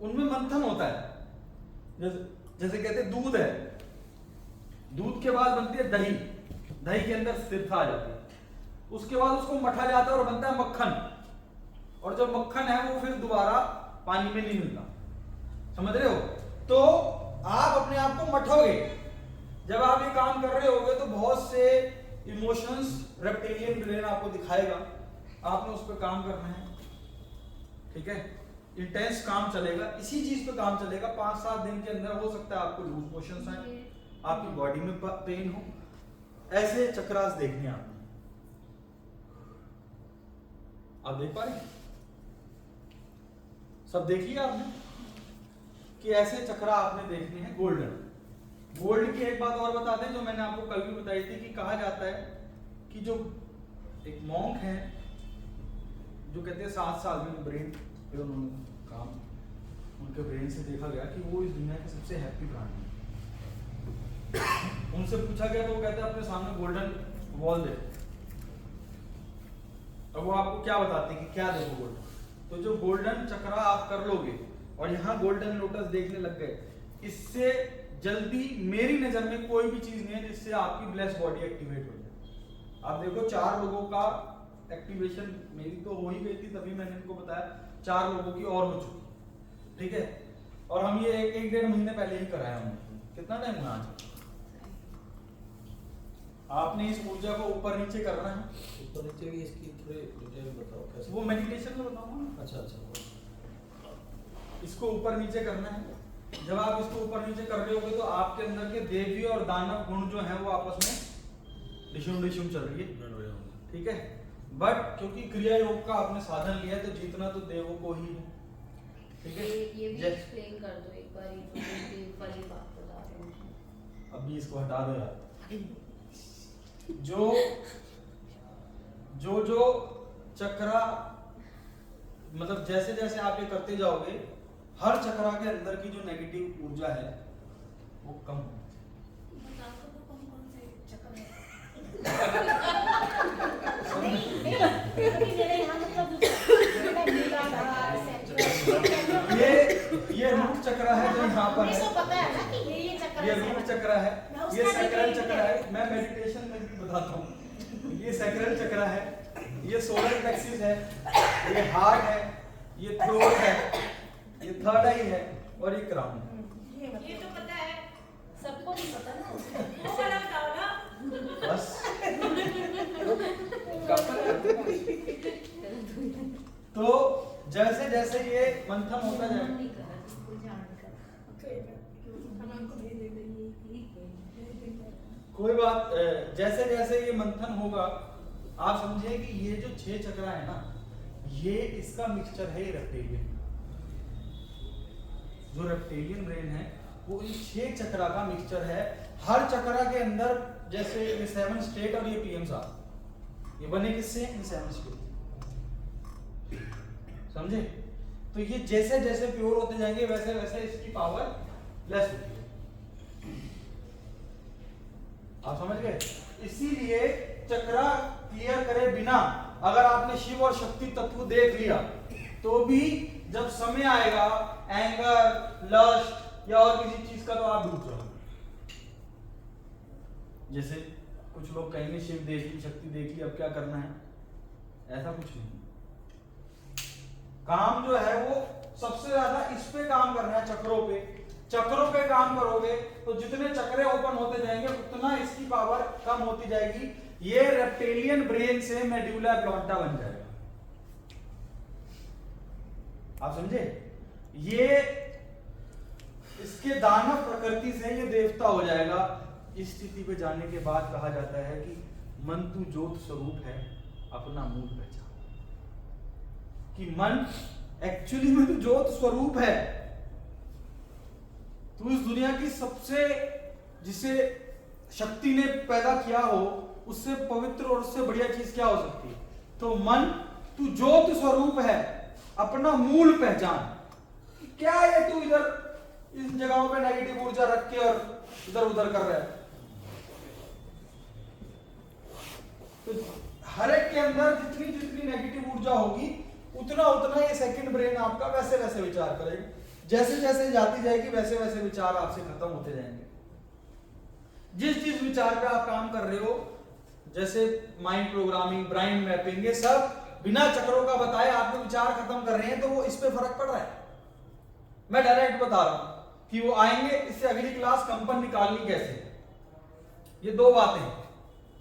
उनमें मंथन होता है। जैसे कहते हैं दूध है, दूध के बाद बनती है दही, दही के अंदर स्थिरता आ जाती है, उसके बाद उसको मठा जाता है और बनता है मक्खन। और जब मक्खन है वो फिर दोबारा पानी में नहीं मिलता, समझ रहे हो? तो आप अपने आप को मठोगे। जब आप ये काम कर रहे होगे तो बहुत से इमोशंस रेप्टिलियन ब्रेन आपको दिखाएगा, आपने उस पर काम करना है, ठीक है? इंटेंस काम चलेगा, इसी चीज पे काम चलेगा। 5-7 दिन के अंदर हो सकता है आपको लूज मोशंस आए, आपकी बॉडी में पेन हो। ऐसे चक्रास देखने आपने, आप देख पा रहे हैं? सब देख लिया आपने कि ऐसे चक्रा आपने देखने हैं गोल्डन। गोल्ड की एक बात और बता दें जो मैंने आपको कल भी बताई थी कि कहा जाता है कि जो एक मॉन्क है जो कहते हैं 7 साल में ब्रेन पे उन्होंने काम, उनके ब्रेन से देखा गया कि वो इस दुनिया के सबसे हैप्पी प्राणी है। उनसे पूछा गया तो वो कहते हैं अपने सामने गोल्डन वॉल दे। अब वो आपको क्या बताते हैं कि क्या देखो गोल्डन? तो जो गोल्डन चक्रा आप कर लोगे और यहाँ गोल्डन लोटस देखने लग गए, इससे जल्दी मेरी नजर में कोई भी चीज नहीं है जिससे आपकी ब्लेस बॉडी एक्टिवेट हो जाए। आप देखो 4 लोगों का एक्टिवेशन मेरी तो हो ही गई थी, तभी मैंने इनको बताया 4 लोगों की और हो चुकी, ठीक है। और हम ये एक 1.5 महीने पहले ही कराया हमने। कितना टाइम हुआ आज? आपने इस ऊर्जा को ऊपर नीचे करना है। ऊपर नीचे भी इसकी थोड़ी डिटेल बताओ कैसे। वो मेडिटेशन में बताऊंगा ना। अच्छा। इसको ऊपर नीचे करना है। जब आप इसको ऊपर नीचे कर रहे होगे तो आपके अंदर के देवी और दानव गुण जो है वो आपस में डिशुम चल रही है, ठीक है। बट क्योंकि क्रिया योग का आपने साधन लिया तो जीतना तो देवों को ही है, ठीक है। ये भी जय- एक्सप्लेन कर दो एक बार, ये जो देव वाली बात बता रहे हो। अभी इसको हटा दो यार। जो चक्रा, मतलब जैसे जैसे आप ये करते जाओगे, हर चक्रा के अंदर की जो नेगेटिव ऊर्जा है वो कम होती बता दो कौन से चक्कर है। नहीं, अभी मेरे यहाँ मतलब दूसरा मूलाधार, सेंट्रल, ये रूट चक्रा है जो यहाँ पर हमें है। तो पता है ना कि ये चक्कर ये है। रूट चक्रा है, मैं उसका ये सैक्रल detail चक्रा है। मैं मेडिटेशन में भी बताता हूँ। ये सैक्रल चक्रा है, ये सोलर प्लेक्सिस है, ये हार्ट है, ये थ्रोट है, ये थर्ड आई है और ये क्राउन है। ये तो पता है, सबको नहीं पता ना। वो वाला बताओ ना। बस तो जैसे जैसे ये मंथन होता जाए, कोई बात, जैसे जैसे ये मंथन होगा आप समझिए कि ये जो 6 चक्रा है ना, ये इसका मिक्सचर है। ये रेप्टेलियन, जो रेप्टेलियन ब्रेन है वो इन 6 चक्रा का मिक्सचर है। हर चक्रा के अंदर जैसे ये 7 स्टेट और ये पीएम साहब, ये बने किससे? इन 7 स्टेट, समझे। तो ये जैसे जैसे प्योर होते जाएंगे वैसे वैसे इसकी पावर लेस होती है, आप समझ गए। इसीलिए चक्रा क्लियर करे बिना अगर आपने शिव और शक्ति तत्व देख लिया तो भी जब समय आएगा एंगर, लस्ट या और किसी चीज का तो आप डूब जाओगे। जैसे कुछ लोग कहेंगे शिव देख ली, शक्ति देख ली, अब क्या करना है? ऐसा कुछ नहीं। काम जो है वो सबसे ज्यादा इस पे काम करना है, चक्रों पे काम करोगे तो जितने चक्रे ओपन होते जाएंगे उतना इसकी पावर कम होती जाएगी। ये रेप्टेलियन ब्रेन से मेडुला ऑब्लांगेटा बन जाएगा, आप समझे। ये इसके दानव प्रकृति से ये देवता हो जाएगा। इस स्थिति पे जाने के बाद कहा जाता है कि मन तू ज्योत स्वरूप है, अपना मूल पहचान। कि मन एक्चुअली में तो ज्योत स्वरूप है। तू इस दुनिया की सबसे, जिसे शक्ति ने पैदा किया हो, उससे पवित्र और उससे बढ़िया चीज क्या हो सकती है? तो मन तू ज्योत स्वरूप है, अपना मूल पहचान। क्या ये तू इधर इन जगहों पे नेगेटिव ऊर्जा रख के और इधर उधर कर रहा है? तो हर एक के अंदर जितनी जितनी नेगेटिव ऊर्जा होगी उतना उतना ये सेकंड ब्रेन आपका वैसे वैसे विचार करेगा। जैसे जैसे जाती जाएगी वैसे वैसे विचार आपसे खत्म होते जाएंगे। जिस विचार पे आप काम कर रहे हो, जैसे माइंड प्रोग्रामिंग, ब्रेन मैपिंग, ये सब बिना चक्रों का बताए आपके विचार खत्म कर रहे हैं, तो वो इस पे फर्क पड़ रहा है। मैं डायरेक्ट बता रहा हूं कि वो आएंगे, इससे अगली क्लास कंपन निकालनी कैसे। ये 2 बातें,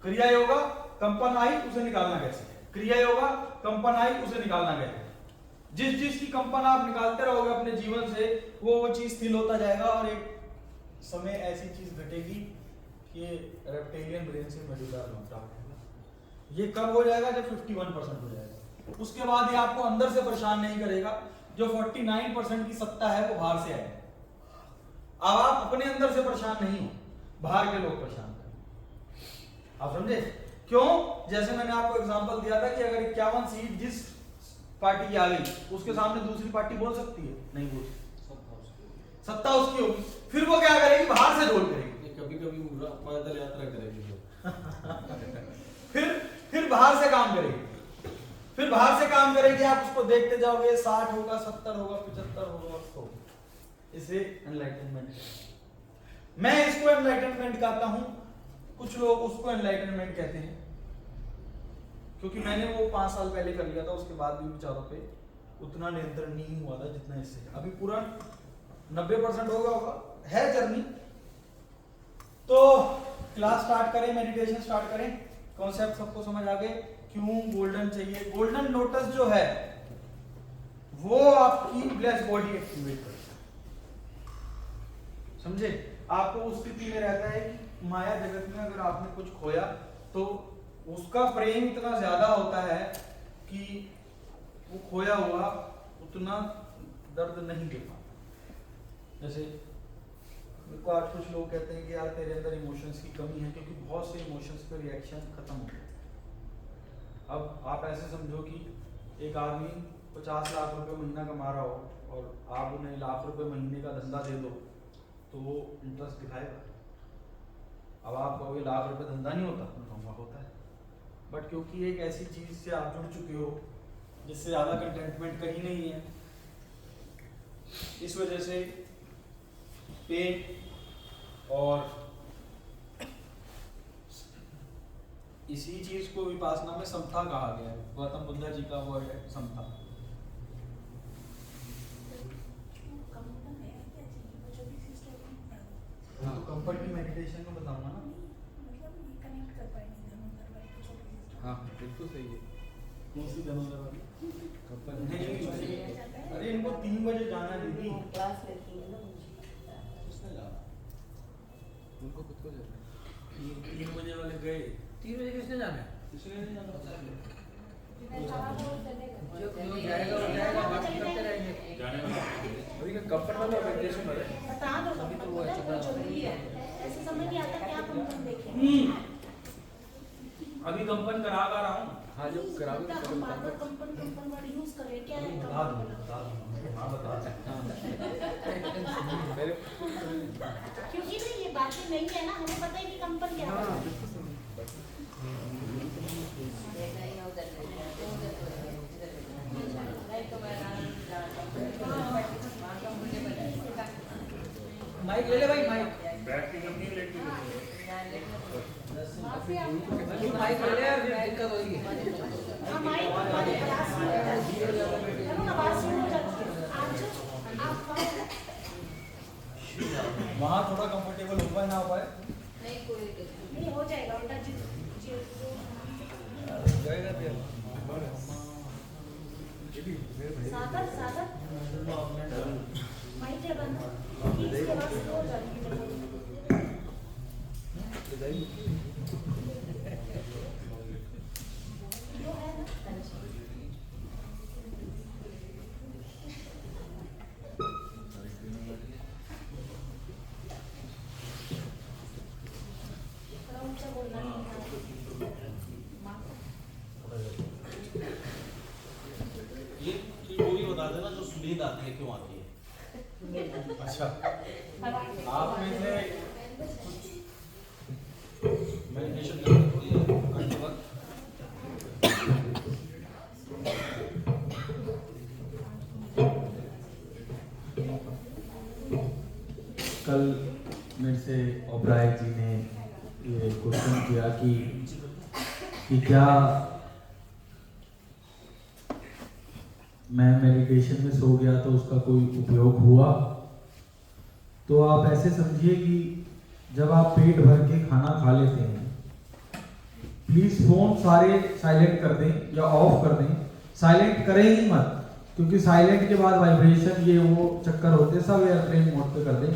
क्रिया योगा, कंपन आई उसे निकालना कैसे, क्रिया योगा, कंपन आई उसे निकालना कैसे। जिस की कंपन आप निकालते रहोगे अपने जीवन से, वो चीज फील होता जाएगा और एक समय ऐसी चीज घटेगी कि रेप्टेलियन ब्रेन से मेडुला ऑब्लांगेटा होगा। ये कब हो जाएगा? जब 51% हो जाएगा। उसके बाद ये आपको अंदर से परेशान नहीं करेगा। जो 49% की सत्ता है वो बाहर से आएगा। अब आप अपने अंदर से परेशान नहीं हो, बाहर के लोग परेशान करें। आप समझे क्यों? जैसे मैंने आपको एग्जांपल दिया था कि अगर 51 सीट जिस पार्टी की आ गई, उसके सामने दूसरी पार्टी बोल सकती है? नहीं बोल सकती। सत्ता उसकी होगी, फिर वो क्या करेगी? बाहर से रोल करेगी। कभी कभी पैदल यात्रा करेगी फिर बाहर से काम करेगी, फिर बाहर से काम करेगी। आप उसको देखते जाओगे, 60 होगा, 70 होगा, 75 होगा, 100। इसे एनलाइटनमेंट। मैं इसको एनलाइटनमेंट कहता हूं, कुछ लोग उसको एनलाइटनमेंट कहते हैं। क्योंकि मैंने वो 5 साल पहले कर लिया था, उसके बाद भी बेचारों पे उतना नियंत्रण नहीं हुआ था जितना इससे। अभी पूरा 90% हो गया होगा, है जर्नी। तो क्लास स्टार्ट करें, मेडिटेशन स्टार्ट करें। कॉन्सेप्ट सबको समझ आ गए, क्यों गोल्डन चाहिए। गोल्डन लोटस जो है वो आपकी ब्लेस्ड बॉडी एक्टिवेट करता है, समझे। आपको उस स्थिति में रहता है कि माया जगत में अगर आपने कुछ खोया तो उसका प्रेम इतना ज्यादा होता है कि वो खोया हुआ उतना दर्द नहीं दे पाता। जैसे मेरे को आज कुछ लोग कहते हैं कि यार तेरे अंदर इमोशंस की कमी है, क्योंकि बहुत से इमोशंस पे रिएक्शन खत्म हो गए। अब आप ऐसे समझो कि एक आदमी 50 लाख रुपए महीना कमा रहा हो और आप उन्हें लाख रुपए महीने का धंधा दे दो तो वो इंटरेस्ट दिखाएगा। अब आप कहोगे लाख रुपए धंधा नहीं होता, मैं कहूँगा होता है, बट क्योंकि एक ऐसी चीज से आप जुड़ चुके हो जिससे ज्यादा कंटेंटमेंट कहीं नहीं है, इस वजह से पेट और इसी चीज को विपासना में समता कहा गया है। गौतम बुद्ध जी का वर्ड है समता। हाँ, तो कंफर्ट की मेडिटेशन में बताऊंगा ना। हाँ बिल्कुल सही है। कौन सी धनुधर वाली? अरे इनको 3 बजे जाना है दीदी। क्लास लेती है ना उनको खुद को जाना है। 3 बजे वाले गए। 3 बजे किसने जाना है? इसलिए नहीं जाना। जो जाएगा वो जाएगा, बाकी करते रहेंगे। अभी का कंफर्ट वाला मेडिटेशन वाला है। बता दो, अभी तो वो है जरूरी है। ऐसे समझ नहीं आता क्या कंपन देखें। अभी कंपन करा रहा हूँ। हाँ जो करा भी हम बार-बार कंपन वर्ड यूज करें क्या है? बता दूँ। हाँ बता मेरे क्योंकि ना ये बातें नहीं है ना, हमें पता है कि कंपन क्या है। माइक ले ले भाई, माइक माइक ले ले यार, दिक्कत होगी। हाँ, माइक हमारे क्लास में है ना, आवाज सुन हो जाती है। आज आप वहाँ थोड़ा कंफर्टेबल हो पाए ना हो पाए। नहीं कोई दिक्कत नहीं हो जाएगा उल्टा सागर सागर माइक है बंद इसके आवाज हो जाती है। जो है ना थोड़ा ऊंचा बोलना नहीं है। ये पूरी बता देना जो नींद आती है क्यों आती है। अच्छा, आप में से मेडिटेशन करते हैं घंटे बाद। कल मेरे से ओबराय जी ने ये क्वेश्चन किया कि क्या मैं मेडिटेशन में सो गया तो उसका कोई उपयोग हुआ। तो आप ऐसे समझिए कि जब आप पेट भर के खाना खा लेते हैं, प्लीज फोन सारे साइलेंट कर दें या ऑफ कर दें। साइलेंट करें ही मत, क्योंकि साइलेंट के बाद वाइब्रेशन ये वो चक्कर होते हैं, सब एयरप्लेन मोड पे कर दें।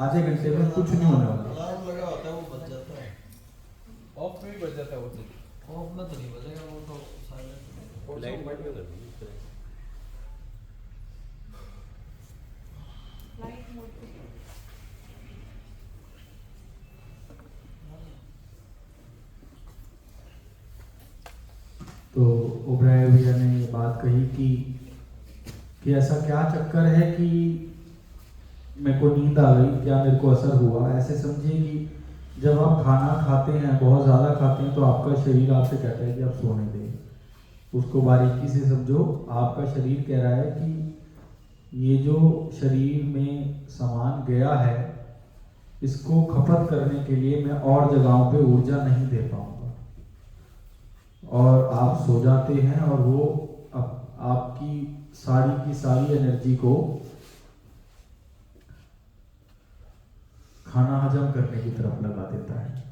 आधे घंटे में कुछ नहीं होने वाला। अलार्म लगा होता है वो बज जाता है। ऑफ में भी बज जाता है वो तो। ऑफ में तो नहीं बजेगा, वो तो साइलेंट लाइट बंद कर दो। लाइट मोड पे तो ओबराय भैया ने ये बात कही कि ऐसा क्या चक्कर है कि मेरे को नींद आ गई, क्या मेरे को असर हुआ। ऐसे समझिए कि जब आप खाना खाते हैं, बहुत ज़्यादा खाते हैं, तो आपका शरीर आपसे कहता है कि आप सोने दें। उसको बारीकी से समझो। आपका शरीर कह रहा है कि ये जो शरीर में सामान गया है, इसको खपत करने के लिए मैं और जगहों पे ऊर्जा नहीं दे पाऊंगा। और आप सो जाते हैं और वो आपकी सारी की सारी एनर्जी को खाना हजम करने की तरफ लगा देता है।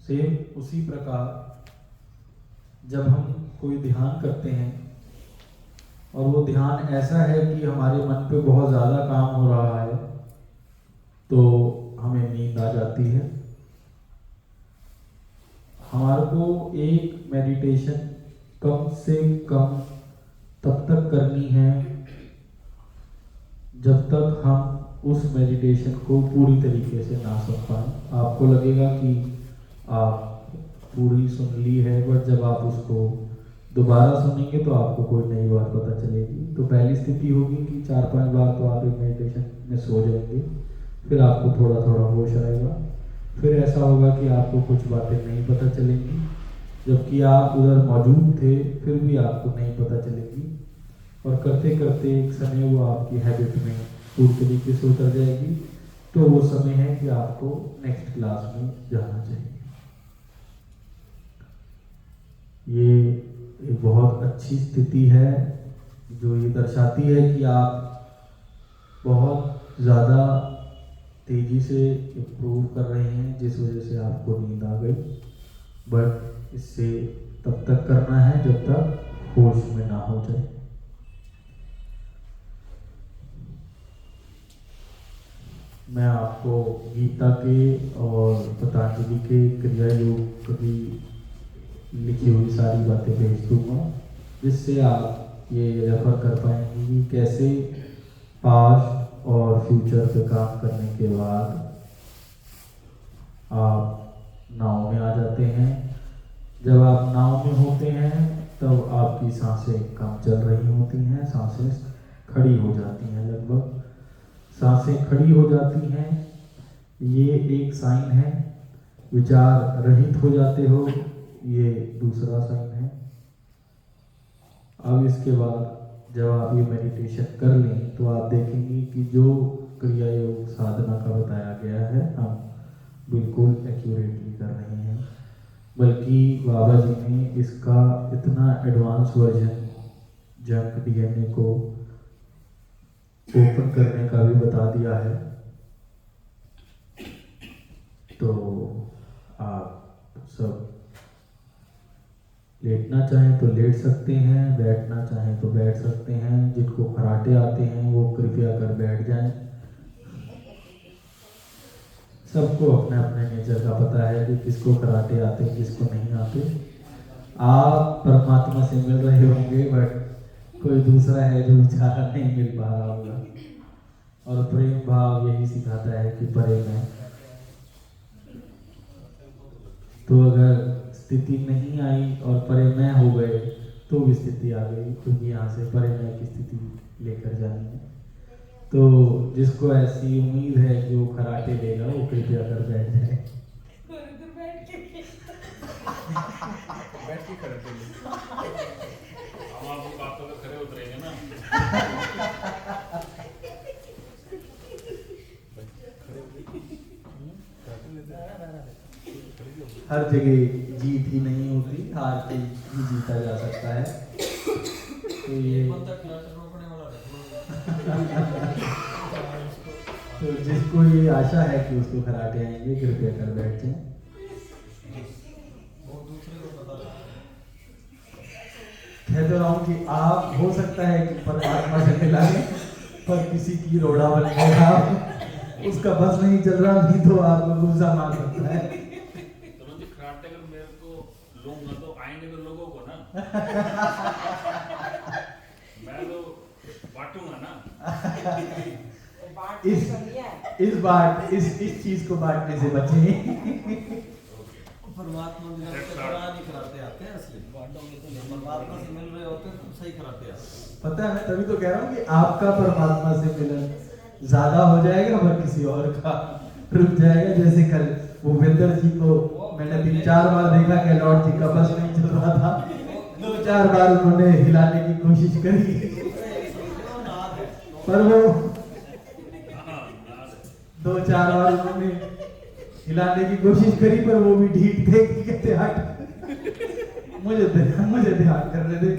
सेम उसी प्रकार जब हम कोई ध्यान करते हैं और वो ध्यान ऐसा है कि हमारे मन पे बहुत ज़्यादा काम हो रहा है तो हमें नींद आ जाती है। हमारे को एक मेडिटेशन कम से कम तब तक करनी है जब तक हम उस मेडिटेशन को पूरी तरीके से ना सुन पाए। आपको लगेगा कि आप पूरी सुन ली है, बट जब आप उसको दोबारा सुनेंगे तो आपको कोई नई बात पता चलेगी। तो पहली स्थिति होगी कि 4-5 बार तो आप एक मेडिटेशन में सो जाएंगे, फिर आपको थोड़ा थोड़ा होश आएगा, फिर ऐसा होगा कि आपको कुछ बातें नहीं पता चलेंगी, जबकि आप उधर मौजूद थे फिर भी आपको नहीं पता चलेगी, और करते करते एक समय वो आपकी हैबिट में पूरी तरीके से उतर जाएगी। तो वो समय है कि आपको नेक्स्ट क्लास में जाना चाहिए। ये एक बहुत अच्छी स्थिति है जो ये दर्शाती है कि आप बहुत ज़्यादा तेज़ी से इम्प्रूव कर रहे हैं, जिस वजह से आपको नींद आ गई। बट इससे तब तक करना है जब तक होश में ना हो जाए। मैं आपको गीता के और पतंजलि के क्रिया योग की लिखी हुई सारी बातें भेज दूंगा, जिससे आप ये रेफर कर पाएंगे कि कैसे पास्ट और फ्यूचर पे काम करने के बाद आप नाव में आ जाते हैं। जब आप नाव में होते हैं तब आपकी सांसें कम चल रही होती हैं, सांसें खड़ी हो जाती हैं, लगभग सांसें खड़ी हो जाती हैं। ये एक साइन है। विचार रहित हो जाते हो, ये दूसरा साइन है। अब इसके बाद जब आप ये मेडिटेशन कर लें तो आप देखेंगे कि जो क्रिया योग साधना का बताया गया है हम बिल्कुल एक्यूरेटली कर रहे हैं, बल्कि बाबा जी ने इसका इतना एडवांस वर्जन जंक डीएनए को ओपन करने का भी बता दिया है। तो आप सब लेटना चाहें तो लेट सकते हैं, बैठना चाहें तो बैठ सकते हैं। जिनको कराटे आते हैं वो कृपया कर बैठ जाएं। सबको अपने अपने नेचर का पता है कि किसको कराटे आते हैं, किसको नहीं आते। आप परमात्मा से मिल रहे होंगे, बट कोई दूसरा है जो बेचारा नहीं मिल पा रहा होगा। और प्रेम भाव यही सिखाता है कि परे मैं। तो अगर स्थिति नहीं आई और परे मैं हो गए तो भी स्थिति आ गई, क्योंकि यहाँ से परे मैं की स्थिति लेकर जानी है। तो जिसको ऐसी उम्मीद है कि वो कराटे लेगा वो कृपया कर बैठ जाए। बैठ के कराटे ले। हम आपको बात तो खड़े उतरेंगे ना। हर जगह जीत ही नहीं होती, हार के ही जीता जा सकता है। तो ये तो जिसको ये आशा है कि उसको कराटे आएंगे कृपया कर बैठ जाएं। कह तो रहा हूँ कि आप हो सकता है कि परमात्मा से मिलाए, पर किसी की रोड़ा बन गया, उसका बस नहीं चल रहा, नहीं तो आपको गुस्सा मार सकता है। कराटे अगर मेरे को लूंगा तो आएंगे तो लोगों को ना। मैं तो बांटूंगा ना। इस चीज को बांटने से बचें। परमात्मा बिना नहीं कराते आते हैं असली। परमात्मा से मिल रहे होते हैं तो सही कराते आते हैं। पता है, मैं तभी तो कह रहा हूँ कि आपका परमात्मा से मिलन ज्यादा हो जाएगा पर किसी और का रुक जाएगा। जैसे कल भूपेंद्र जी को मैंने 3-4 बार देखा कि लॉर्ड जी का बस नहीं चल रहा था, 2-4 बार उन्होंने हिलाने की कोशिश करी, पर वो 2-4 बार उन्होंने हिलाने की कोशिश करी पर वो भी ढीठ थे कि कहते हट मुझे ध्यान करने दे,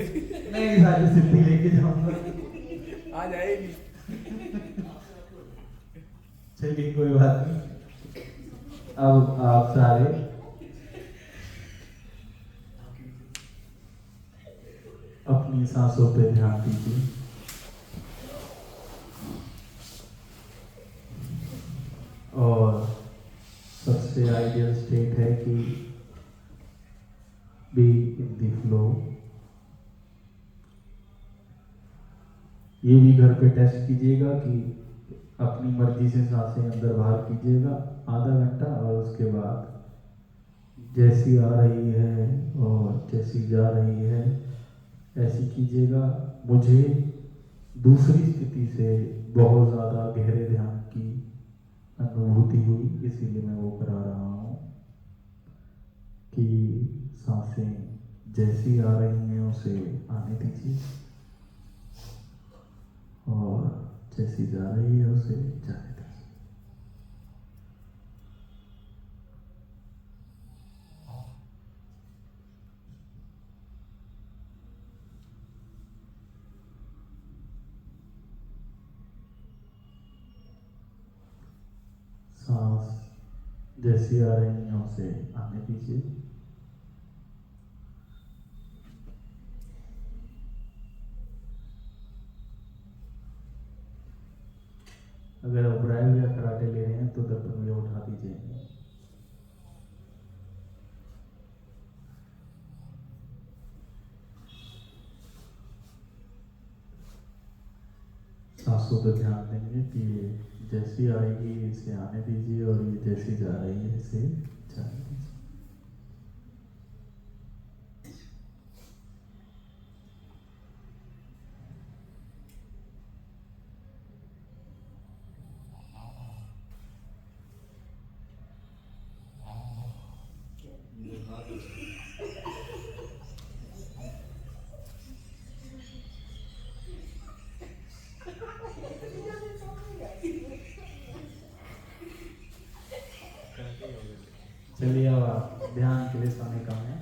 मैं ही सारी सिद्धि लेके जाऊंगा। आ जाएगी। चलिए कोई बात नहीं। अब आप सारे अपनी सांसों पे ध्यान दीजिए। और सबसे आइडियल स्टेट है कि बी इन द फ्लो। ये भी घर पे टेस्ट कीजिएगा कि अपनी मर्जी से सांसें अंदर बाहर कीजिएगा आधा घंटा, और उसके बाद जैसी आ रही है और जैसी जा रही है ऐसी कीजिएगा। मुझे दूसरी स्थिति से बहुत ज़्यादा गहरे ध्यान की अनुभूति हुई, इसीलिए मैं वो करा रहा हूँ कि सांसें जैसी आ रही हैं उसे आने दीजिए और जैसी जा रही है उसे जाने दीजिए। सांस जैसी आ रही है उसे आने दीजिए। अगर आप ब्राइल या कराटे ले रहे हैं तो दर्पण में उठा दीजिए। सांसों पर ध्यान देंगे कि ये जैसी आएगी इसे आने दीजिए और ये जैसी जा रही है इसे जाने दीजिए। चलिए अब आप ध्यान के लिए सोने का है।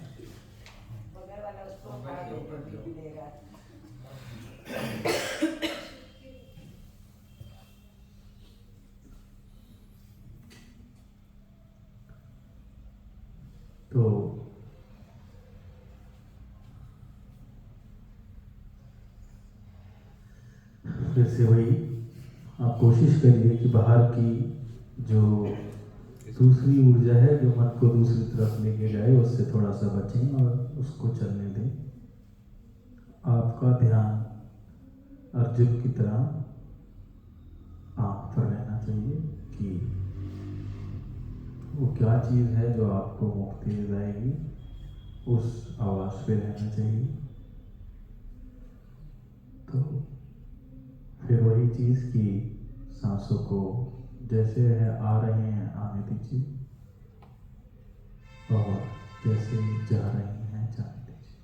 तो फिर से वही आप कोशिश करिए कि बाहर की जो दूसरी ऊर्जा है जो मन को दूसरी तरफ लेके जाए उससे थोड़ा सा बचें और उसको चलने दें। आपका ध्यान अर्जुन की तरह आँख पर रहना चाहिए कि वो क्या चीज़ है जो आपको मुक्ति दे जाएगी, उस आवाज़ पे रहना चाहिए। तो फिर वही चीज़ की सांसों को जैसे है आ रहे हैं आने दीजिए और जैसे जा रही हैं जाने दीजिए।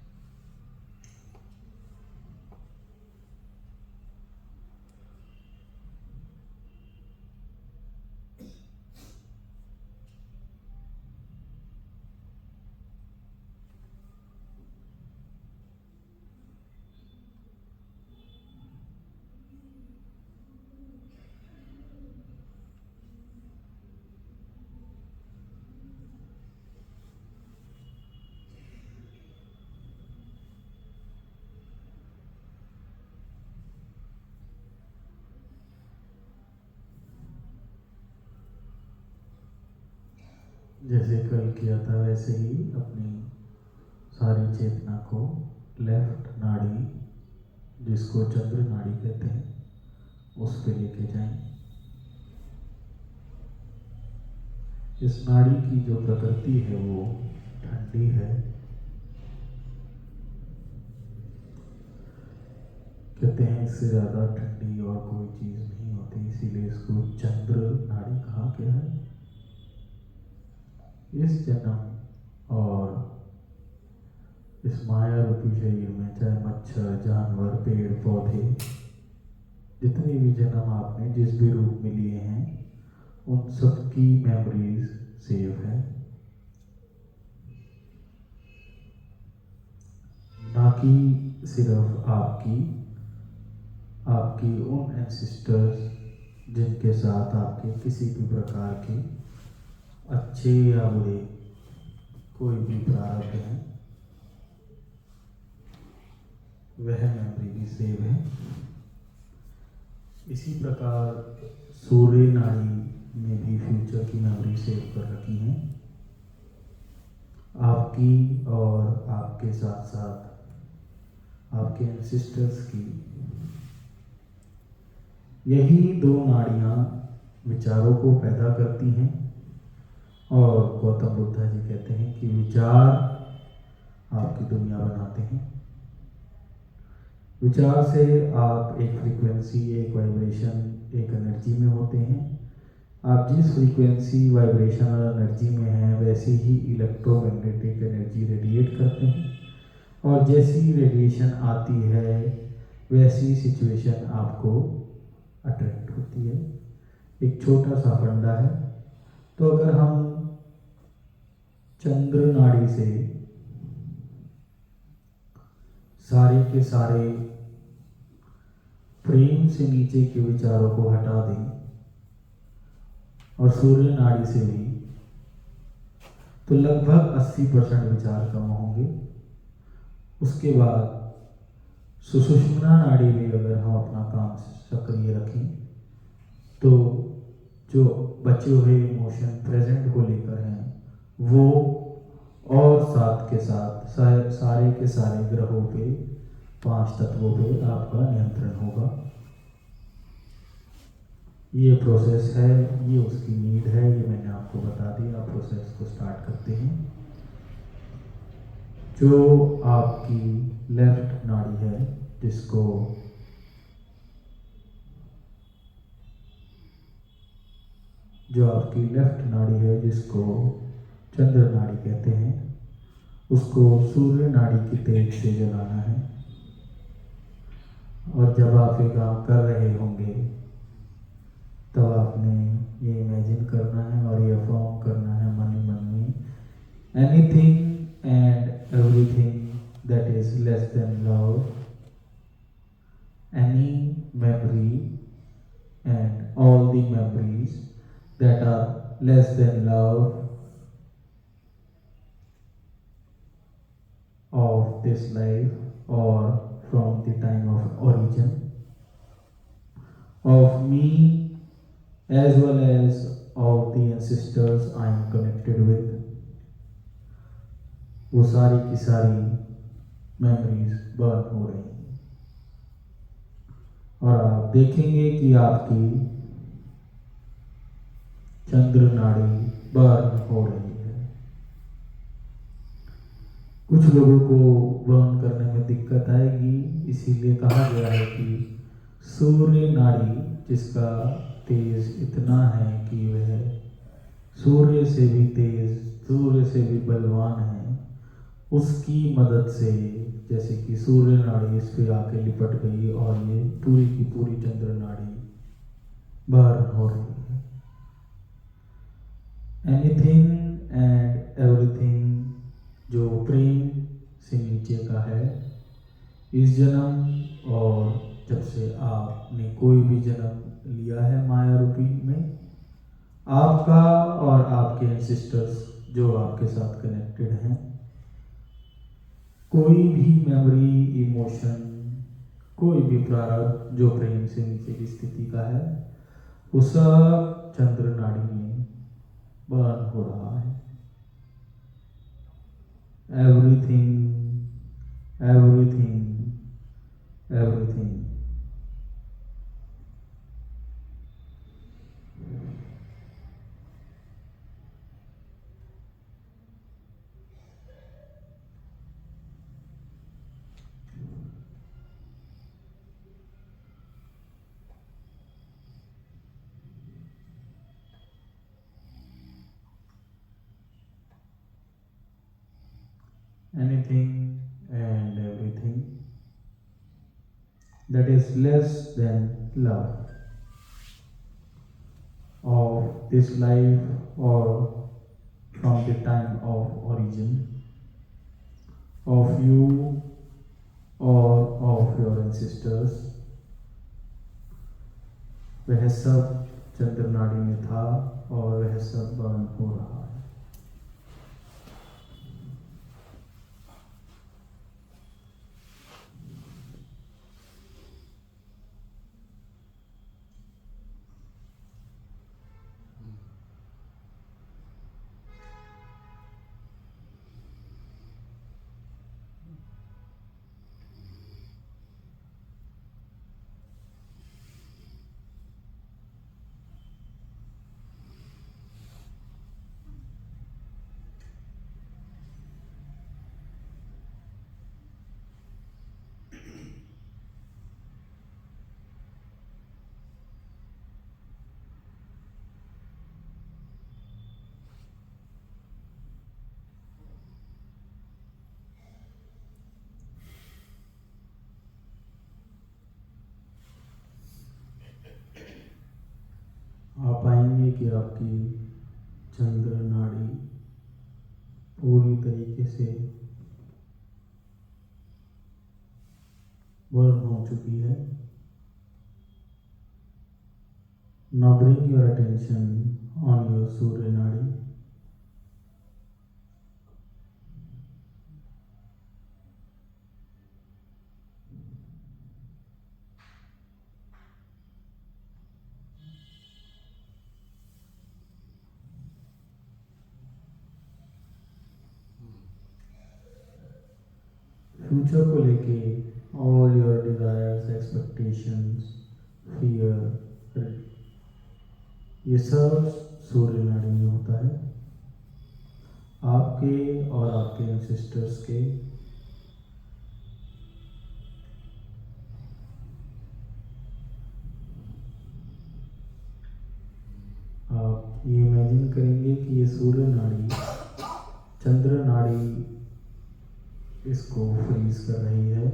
जैसे कल किया था वैसे ही अपनी सारी चेतना को लेफ्ट नाड़ी, जिसको चंद्र नाड़ी कहते हैं, उस पे लेके जाएं। इस नाड़ी की जो प्रकृति है वो ठंडी है। कहते हैं इससे ज़्यादा ठंडी और कोई चीज़ नहीं होती, इसीलिए इसको चंद्र नाड़ी कहा गया है। इस जन्म और इस माया रूपी शरीर में चाहे मच्छर, जानवर, पेड़ पौधे, जितने भी जन्म आपने जिस भी रूप में लिए हैं, उन सब की मेमोरीज सेव है, ना कि सिर्फ आपकी उन एंसेस्टर्स जिनके साथ आपके किसी भी प्रकार के अच्छे या बुरे कोई भी प्रारब्ध हैं, वह मेमोरी भी सेव है। इसी प्रकार सूर्य नाड़ी में भी फ्यूचर की मेमोरी सेव कर रखी हैं, आपकी और आपके साथ साथ आपके एंसेस्टर्स की। यही दो नाड़ियाँ विचारों को पैदा करती हैं और गौतम बुद्ध जी कहते हैं कि विचार आपकी दुनिया बनाते हैं। विचार से आप एक फ्रीक्वेंसी, एक वाइब्रेशन, एक एनर्जी में होते हैं। आप जिस फ्रीक्वेंसी, वाइब्रेशन और एनर्जी में हैं वैसे ही इलेक्ट्रोमैग्नेटिक एनर्जी रेडिएट करते हैं, और जैसी रेडिएशन आती है वैसी सिचुएशन आपको अट्रैक्ट होती है। एक छोटा सा फंडा है। तो अगर हम चंद्र नाड़ी से सारे के सारे प्रेम से नीचे के विचारों को हटा दें और सूर्य नाड़ी से भी, तो लगभग 80% विचार कम होंगे। उसके बाद सुषुम्ना नाड़ी में अगर हम अपना काम सक्रिय रखें तो जो बचे हुए इमोशन प्रेजेंट को लेकर हैं वो, और साथ के साथ सारे के सारे ग्रहों पे, 5 तत्वों पे आपका नियंत्रण होगा। ये प्रोसेस है, ये उसकी नीड है, ये मैंने आपको बता दिया। आप प्रोसेस को स्टार्ट करते हैं। जो आपकी लेफ्ट नाड़ी है जिसको चंद्र नाड़ी कहते हैं, उसको सूर्य नाड़ी की तेज से जलाना है। और जब आप ये काम कर रहे होंगे तब आपने ये इमेजिन करना है और ये फॉर्म करना है मन में, anything and everything that is less than love, any memory and all the memories that are less than love of this life or from the time of origin of me as well as of the ancestors I am connected with, वो सारी की सारी memories burn हो रही हैं। और आप देखेंगे कि आपकी चंद्र नाड़ी बर्न हो रही है। कुछ लोगों को बर्न करने में दिक्कत आएगी, इसीलिए कहा गया है कि सूर्य नाड़ी जिसका तेज इतना है कि वह सूर्य से भी तेज, सूर्य से भी बलवान है, उसकी मदद से, जैसे कि सूर्य नाड़ी इस पे आके लिपट गई और ये पूरी की पूरी चंद्र नाड़ी बर्न हो रही है। एनीथिंग एंड एवरीथिंग जो प्रेम से नीचे का है, इस जन्म और जब से आपने कोई भी जन्म लिया है माया रूपी में, आपका और आपके एंसेस्टर्स जो आपके साथ कनेक्टेड हैं, कोई भी मेमोरी, इमोशन, कोई भी प्रारब्ध जो प्रेम से नीचे की स्थिति का है, वो सब चंद्र नाड़ी में बर्न हो रहा है। Everything, everything, everything. Anything and everything that is less than love of this life or from the time of origin of you or of your ancestors, वह सब चंद्र नाड़ी में था और वह सब बर्न हो रहा है। आप पाएंगे कि आपकी चंद्र नाड़ी पूरी तरीके से बर्न हो चुकी है। Now bring your attention on your सूर्य नाड़ी। फ्यूचर को लेके all your desires, expectations, fear, ये सब सूर्य नाड़ी में होता है। आपके और आपके एंसेस्टर्स के आप ये इमेजिन करेंगे कि ये सूर्य नाड़ी चंद्र नाड़ी इसको फ्रीज कर रही है,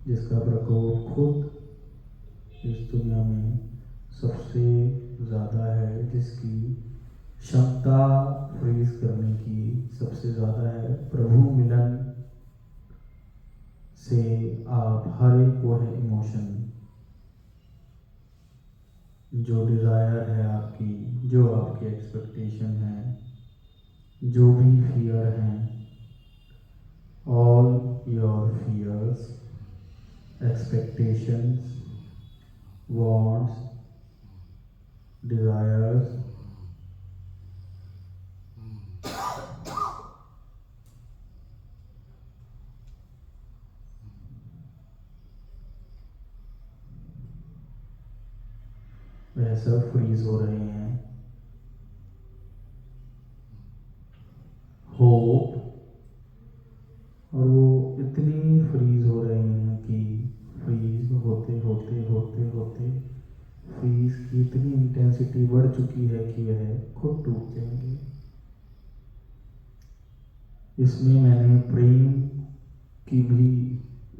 जिसका प्रकोप खुद इस दुनिया में सबसे ज़्यादा है, जिसकी क्षमता फ्रीज करने की सबसे ज़्यादा है। प्रभु मिलन से आप हर एक वो है इमोशन, जो डिज़ायर है आपकी, जो आपकी एक्सपेक्टेशन है, जो भी फियर हैं, all your fears, expectations, wants, desires, वह सब फ्रीज हो रहे हैं। होप, और वो इतनी फ्रीज हो रहे हैं कि फ्रीज होते होते होते होते फ्रीज की इतनी इंटेंसिटी बढ़ चुकी है कि वह खुद टूट जाएंगे। इसमें मैंने प्रेम की भी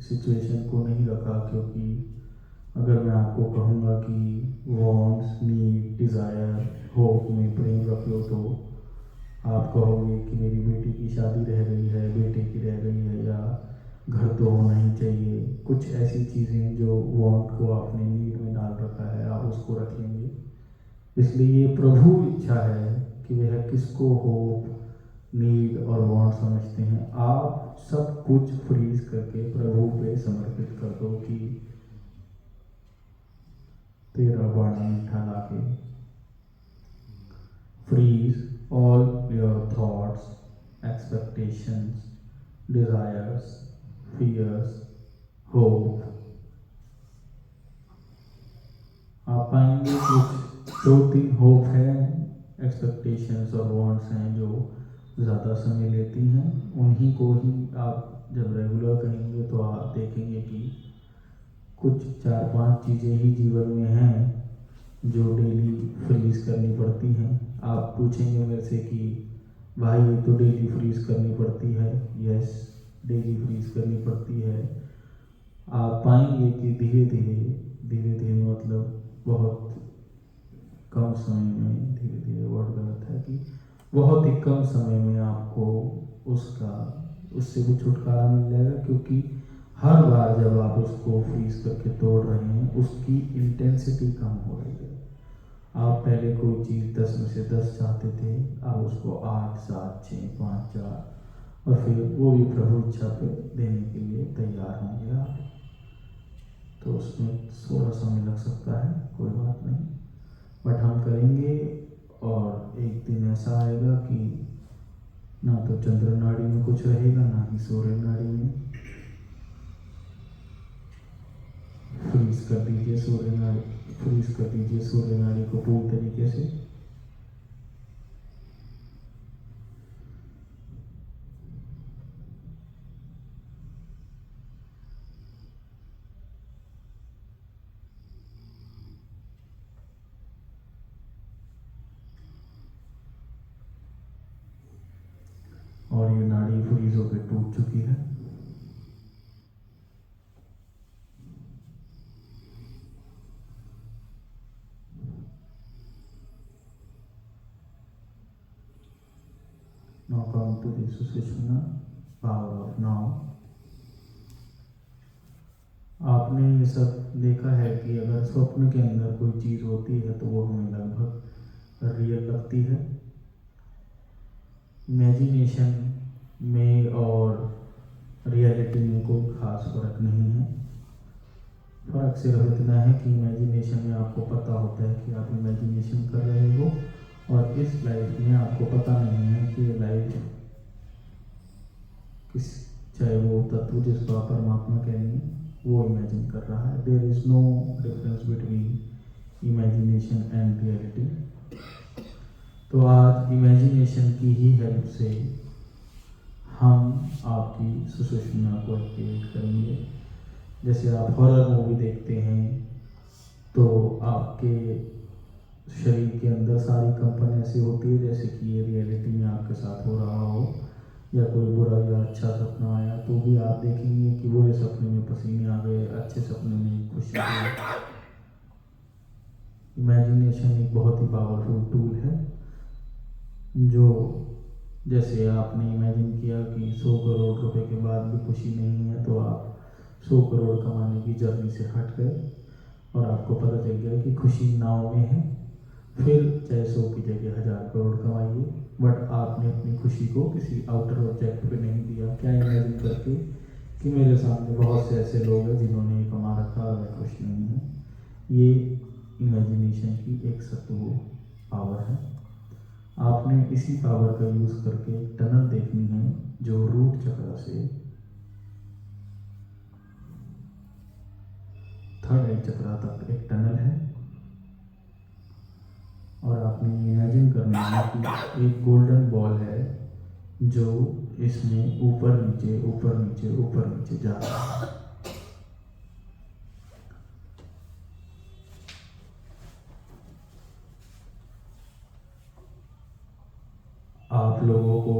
सिचुएशन को नहीं रखा, क्योंकि अगर मैं आपको कहूँगा कि वांट्स, नीड, डिज़ायर, होप में प्रेम रख लो तो आप कहोगे कि मेरी बेटी की शादी रह गई है, बेटे की रह गई है, या घर तो होना ही चाहिए। कुछ ऐसी चीज़ें जो वांट को आपने नीड में डाल रखा है, आप उसको रख लेंगे। इसलिए ये प्रभु इच्छा है कि वह किसको होप, नीड और वांट समझते हैं। आप सब कुछ फ्रीज करके प्रभु पे समर्पित कर दो कि तेरा बाणा मीठा लाके। Freeze all your thoughts, expectations, desires, fears, hope। आप पाएंगे कुछ 2-3 होप है, एक्सपेक्टेशंस और वांट्स हैं जो ज़्यादा समय लेती हैं। उन्हीं को ही आप जब रेगुलर करेंगे तो आप देखेंगे कि कुछ 4-5 चीज़ें ही जीवन में हैं जो डेली फ्रीज करनी पड़ती हैं। आप पूछेंगे मेरे से कि भाई ये तो डेली फ्रीज करनी पड़ती है। यस, डेली फ्रीज करनी पड़ती है। आप पाएंगे कि धीरे धीरे मतलब बहुत कम समय में, धीरे धीरे वर्ड गलत है, कि बहुत ही कम समय में आपको उससे भी छुटकारा मिल जाएगा, क्योंकि हर बार जब आप उसको फ्रीज करके तोड़ रहे हैं उसकी इंटेंसिटी कम हो रही है। आप पहले कोई चीज़ 10 में से 10 चाहते थे, आप उसको 8, 7, 6, 5, 4 और फिर वो भी प्रभु इच्छा पे देने के लिए तैयार होंगे आप। तो उसमें थोड़ा समय लग सकता है, कोई बात नहीं, बट हम करेंगे। और एक दिन ऐसा आएगा कि ना तो चंद्र नाड़ी में कुछ रहेगा, ना ही सूर्य नाड़ी में। फ्रीज कर दीजिए सूर्य नाड़ी, फ्रीज कर दीजिए सूर्य नाड़ी को पूरी तरीके से। और ये नाड़ी फ्रीज होकर टूट चुकी है। Now come to the Sushumna, power of now. आपने ये सब देखा है कि अगर स्वप्न के अंदर कोई चीज़ होती है तो वो हमें लगभग रियल लगती है। इमेजिनेशन में और रियलिटी में कोई खास फर्क नहीं है। फर्क सिर्फ इतना है कि इमेजिनेशन में आपको पता होता है कि आप इमेजिनेशन कर रहे हो, और इस लाइफ में आपको पता नहीं है कि ये लाइफ किस, चाहे वो तत्व जिसको आप परमात्मा कहेंगे, वो इमेजिन कर रहा है। There is no difference between imagination and reality. तो आज इमेजिनेशन की ही हेल्प से हम आपकी सुषुम्ना को एक्टिवेट करेंगे। जैसे आप हॉरर मूवी देखते हैं तो आपके शरीर के अंदर सारी कंपन ऐसी होती है जैसे कि ये रियलिटी में आपके साथ हो रहा हो, या कोई बुरा या अच्छा सपना आया तो भी आप देखेंगे कि बुरे सपने में पसीने आ गए, अच्छे सपने में खुशी आई। इमेजिनेशन एक बहुत ही पावरफुल टूल है, जो जैसे आपने इमेजिन किया कि 100 करोड़ रुपए के बाद भी खुशी नहीं है, तो आप 100 करोड़ कमाने की जर्नी से हट गए और आपको पता चल गया कि खुशी नाव में है। फिर चाहे 100 की जगह 1000 करोड़ कमाइए, बट आपने अपनी खुशी को किसी आउटर ऑब्जेक्ट पे नहीं दिया। क्या इमेजिन करके कि मेरे सामने बहुत से ऐसे लोग हैं जिन्होंने ये कमा रखा और मैं खुश नहीं हूँ। ये इमेजिनेशन की एक सत्व पावर है। आपने इसी पावर का यूज़ करके एक टनल देखनी है जो रूट चक्र से थर्ड आई चक्र तक एक टनल है, और आपने इमेजिन करना है कि एक गोल्डन बॉल है जो इसमें ऊपर नीचे ऊपर नीचे ऊपर नीचे जा रहा है। आप लोगों को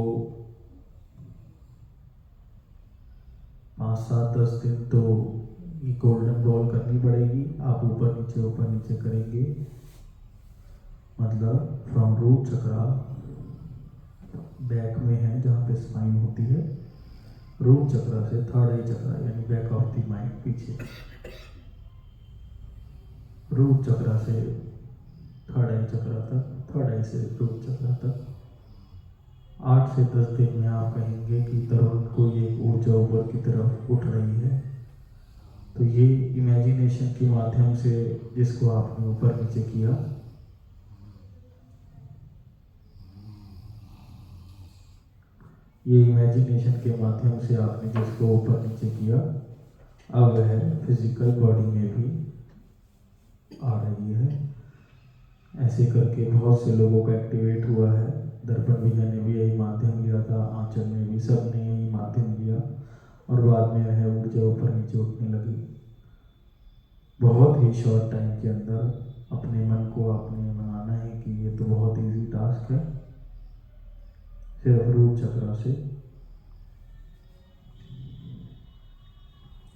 5, 7, 10 दिन तो ये गोल्डन बॉल करनी पड़ेगी। आप ऊपर नीचे करेंगे, मतलब फ्रॉम रूट चक्रा बैक में है जहाँ पे स्पाइन होती है, रूट चक्रा से थर्ड आई चक्रा यानी बैक ऑफ द माइंड पीछे, रूट चक्रा से थर्ड आई चक्रा तक, थर्ड आई से रूट चक्रा तक 8 से 10 दिन में आप कहेंगे कि तरफ कोई एक ऊर्जा ऊपर की तरफ उठ रही है। तो ये इमेजिनेशन के माध्यम से जिसको आपने ऊपर नीचे किया, ये इमेजिनेशन के माध्यम से आपने जिसको ऊपर नीचे किया, अब वह फिजिकल बॉडी में भी आ रही है। ऐसे करके बहुत से लोगों का एक्टिवेट हुआ है। दर्पण भैया ने भी यही माध्यम लिया था, आंचल ने भी, सब ने यही माध्यम लिया, और बाद में वह ऊर्जा ऊपर नीचे उठने लगी। बहुत ही शॉर्ट टाइम के अंदर अपने मन को आपने मनाना है कि ये तो बहुत इजी टास्क है। सिर्फ रूट चक्र से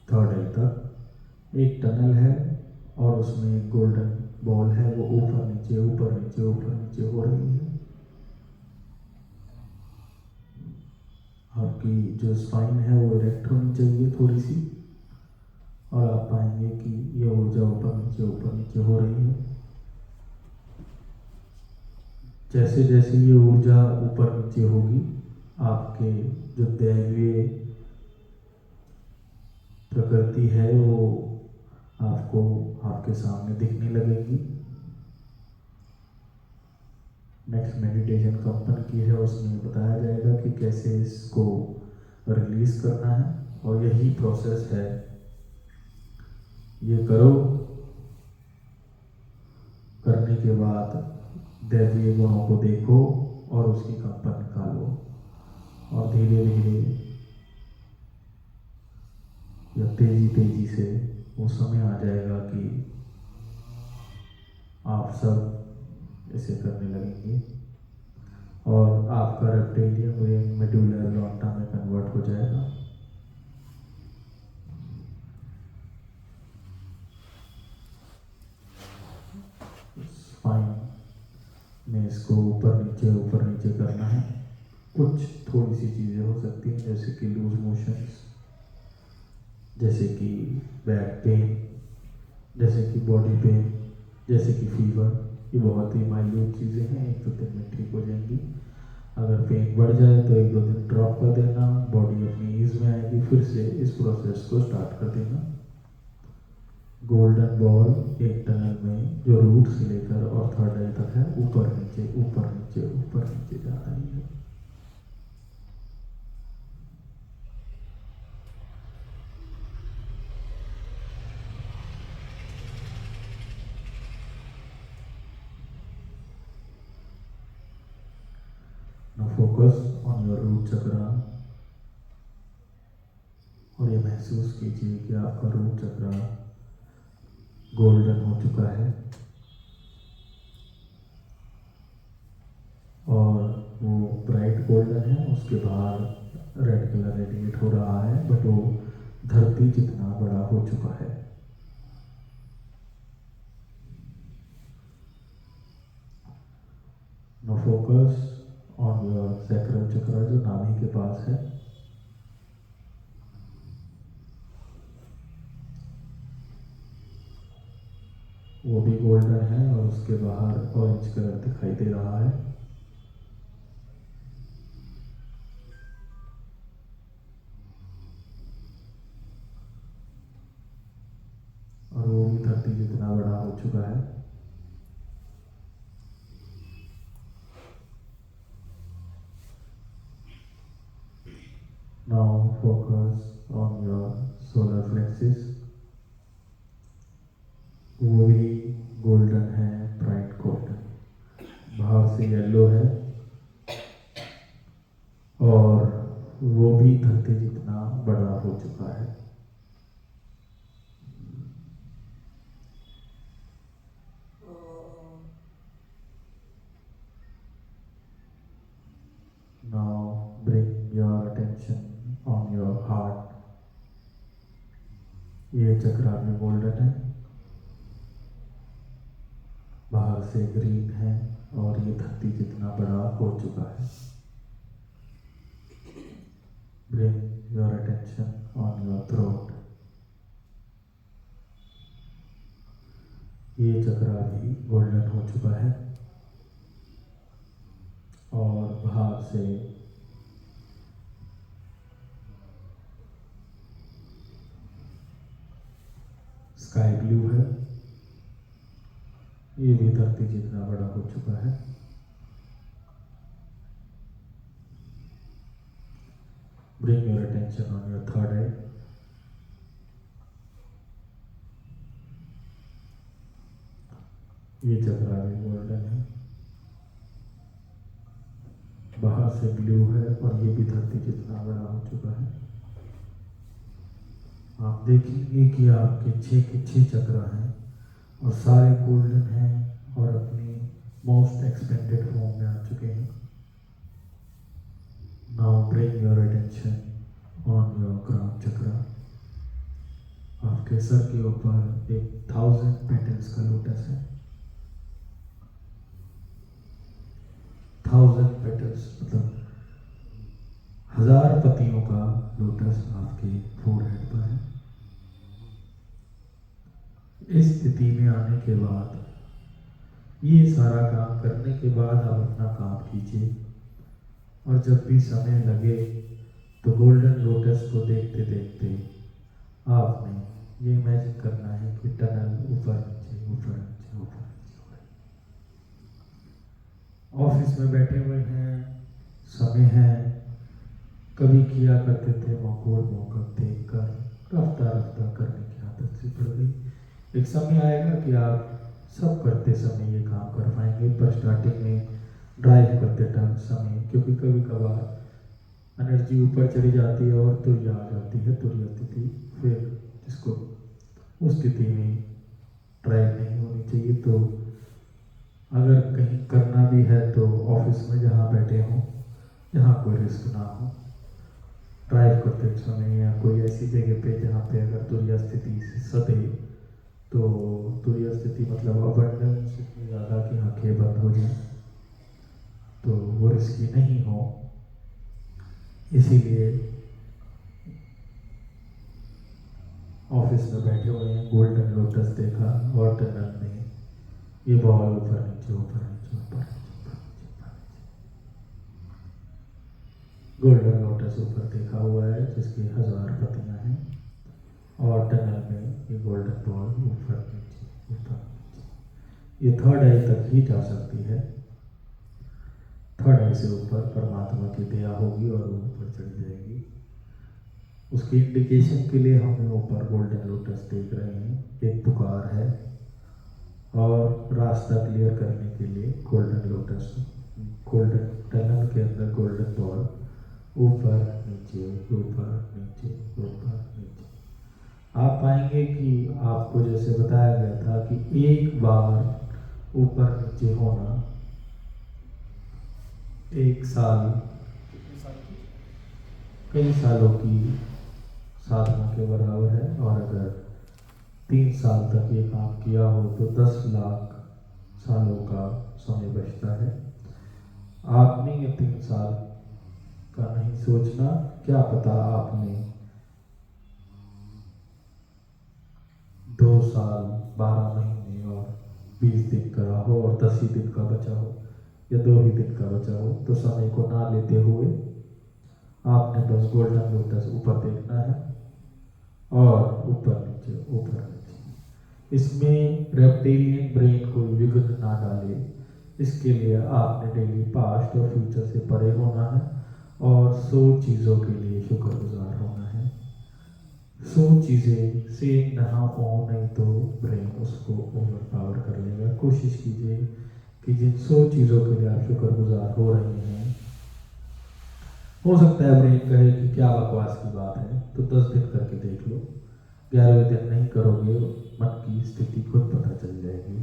थर्ड आई तक एक टनल है और उसमें एक गोल्डन बॉल है वो ऊपर नीचे ऊपर नीचे ऊपर नीचे हो रही है। आपकी जो स्पाइन है वो इरेक्ट होनी चाहिए थोड़ी सी, और आप पाएंगे कि ये ऊर्जा ऊपर नीचे हो रही है। जैसे जैसे ये ऊर्जा ऊपर नीचे होगी, आपके जो दैवीय प्रकृति है वो आपको आपके सामने दिखने लगेगी। नेक्स्ट मेडिटेशन कंपन की है, उसमें बताया जाएगा कि कैसे इसको रिलीज करना है, और यही प्रोसेस है। ये करो, करने के बाद दैवीय गुणों को देखो और उसकी कंपन निकालो, और धीरे धीरे या तेजी से वो समय आ जाएगा कि आप सब इसे करने लगेंगे, और आपका रेप्टिलियन ब्रेन मेडुलर लॉन्टा में कन्वर्ट हो जाएगा। स्पाइन में इसको ऊपर नीचे करना है। कुछ थोड़ी सी चीज़ें हो सकती हैं, जैसे कि लूज मोशंस, जैसे कि बैक पेन, जैसे कि बॉडी पेन, जैसे कि फीवर। ये बहुत ही माइल्यूट चीज़ें हैं, 1-2 दिन में ठीक हो जाएंगी। अगर पेन बढ़ जाए तो 1-2 दिन ड्रॉप कर देना, बॉडी अपनी ईज में आएगी, फिर से इस प्रोसेस को स्टार्ट कर देना। गोल्डन बॉल एक टनल में जो रूट से लेकर और थर्ड आई तक है, ऊपर नीचे जा रही है। Now focus on your root chakra, और ये महसूस कीजिए कि आपका रूट चक्रा गोल्डन हो चुका है, और वो ब्राइट गोल्डन है। उसके बाहर रेड कलर रेडिएट हो रहा है, बट वो धरती जितना बड़ा हो चुका है। Now focus on your sacral chakra, जो नाभि के पास है। वो भी गोल्डन है, और उसके बाहर ऑरेंज कलर दिखाई दे रहा है। और वो भी धरती जितना बड़ा हो चुका है। Now focus on your solar plexus, वो भी गोल्डन है, ब्राइट गोल्डन, बाहर से येलो है, और वो भी धरती जितना बड़ा हो चुका है। Now bring your attention on your heart, ये चक्रा भी गोल्डन है, बाहर से ग्रीन है, और ये धरती जितना बड़ा हो चुका है। Bring your attention on your throat, ये चक्रा भी गोल्डन हो चुका है, और बाहर से स्काई ब्लू है, ये भी धरती जितना बड़ा हो चुका है। Bring your attention on your third eye, ये चक्रा भी गोल्डन है, बाहर से ब्लू है, और ये भी धरती जितना बड़ा हो चुका है। आप देखेंगे कि आपके 6 के 6 चक्र हैं, और सारे गोल्डन हैं, और अपनी मोस्ट एक्सपेंडेड फॉर्म में आ चुके हैं। Now bring your attention on your crown chakra, आपके सर के ऊपर एक 1000 पेटल्स का लोटस है। पेटल्स मतलब 1000 पत्तियों का लोटस आपके फोरहेड पर है। इस स्थिति में आने के बाद ये सारा काम करने के बाद आप अपना काम कीजिए और जब भी समय लगे तो गोल्डन लोटस को देखते देखते आपने ये इमेजिन करना है कि टनल ऊपर नीचे ऊपर नीचे ऊपर नीचे हो रही है। ऑफिस में बैठे हुए हैं, समय है, कभी किया करते थे मौका देखकर रफ्ता रफ्ता करने की आदत सी पड़ गई। एक समय आएगा कि आप सब करते समय ये काम कर पाएंगे, पर स्टार्टिंग में ड्राइव करते टाइम समय क्योंकि कभी कभार एनर्जी ऊपर चली जाती है और तुरिया आ जाती है, तुरिया स्थिति फिर जिसको उस स्थिति में ड्राइव नहीं होनी चाहिए। तो अगर कहीं करना भी है तो ऑफिस में जहाँ बैठे हों, जहाँ कोई रिस्क ना हो, ड्राइव करते समय या कोई ऐसी जगह पे जहाँ पे अगर तुरिया स्थिति से सदे तो तुरिया स्थिति मतलब अबंडेंस इतनी ज़्यादा कि आंखें बंद हो जाए तो वो रिस्की नहीं हो। इसीलिए ऑफिस में बैठे हुए हैं, गोल्डन लोटस देखा और टनल में ये बॉल ऊपर नीचे ऊपर नीचे ऊपर नीचे ऊपर नीचे। गोल्डन लोटस ऊपर देखा हुआ है जिसकी 1000 पत्तियां हैं और टनल में ये गोल्डन बॉल ऊपर नीचे ऊपर नीचे। ये थर्ड आई तक ही जा सकती है। थर्ड आई से ऊपर परमात्मा की दया होगी और वो ऊपर चढ़ जाएगी। उसकी इंडिकेशन के लिए हम ऊपर गोल्डन लोटस देख रहे हैं। एक पुकार है और रास्ता क्लियर करने के लिए गोल्डन लोटस, गोल्डन टनल के अंदर गोल्डन बॉल ऊपर नीचे ऊपर नीचे ऊपर नीचे। आप पाएंगे कि आपको जैसे बताया गया था कि एक बार ऊपर नीचे होना 1 साल कई सालों की साधना के बराबर है। और अगर 3 साल तक ये काम किया हो तो 10 लाख सालों का समय बचता है। आपने ये 3 साल का नहीं सोचना, क्या पता आपने 2 साल 12 महीने और 20 दिन करा हो और 10 ही दिन का बचा हो या 2 ही दिन का बचा हो, तो समय को ना लेते हुए आपने बस गोल्डन लोटस ऊपर देखना है और ऊपर नीचे ऊपर नीचे। इसमें रेप्टिलियन ब्रेन कोई विघ्न ना डाले, इसके लिए आपने डेली पास्ट और फ्यूचर से परे होना है और 100 चीज़ों के लिए शुक्रगुजार होना है। 100 चीज़ें से ना हो, नहीं तो ब्रेन उसको ओवर पावर कर लेगा। कोशिश कीजिए कि जिन 100 चीज़ों के लिए आप शुक्रगुजार हो रहे हैं, हो सकता है ब्रेन कहे कि क्या बकवास की बात है, तो 10 दिन करके देख लो। 11वें दिन नहीं करोगे, मन की स्थिति खुद पता चल जाएगी।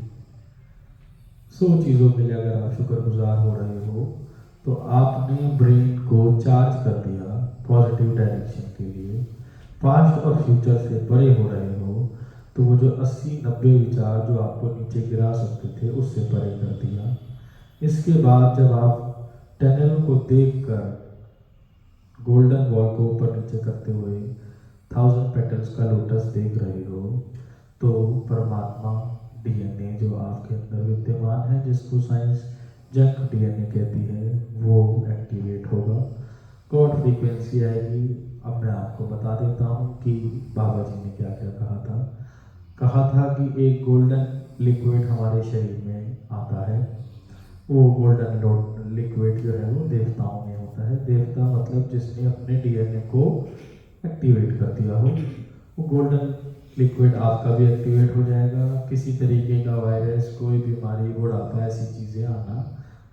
100 चीज़ों के लिए अगर आप शुक्रगुजार हो रहे हो तो आपने ब्रेन को चार्ज कर दिया पॉजिटिव डायरेक्शन के लिए। पास्ट और फ्यूचर से परे हो रहे हो तो वो जो 80-90 विचार जो आपको नीचे गिरा सकते थे उससे परे कर दिया। इसके बाद जब आप टनल को देखकर गोल्डन बॉल को ऊपर नीचे करते हुए 1000 पेटल्स का लोटस देख रहे हो तो परमात्मा डीएनए जो आपके अंदर विद्यमान है, जिसको साइंस जंक डीएनए कहती है, वो एक्टिवेट होगा। गॉड फ्रीक्वेंसी आएगी। अब मैं आपको बता देता हूँ कि बाबा जी ने क्या क्या कहा था कि एक गोल्डन लिक्विड हमारे शरीर में आता है। वो गोल्डन लिक्विड जो है वो देवताओं में होता है। देवता मतलब जिसने अपने डीएनए को एक्टिवेट कर दिया हो। वो गोल्डन लिक्विड आपका भी एक्टिवेट हो जाएगा। किसी तरीके का वायरस, कोई बीमारी, बुढ़ापा, ऐसी चीज़ें आना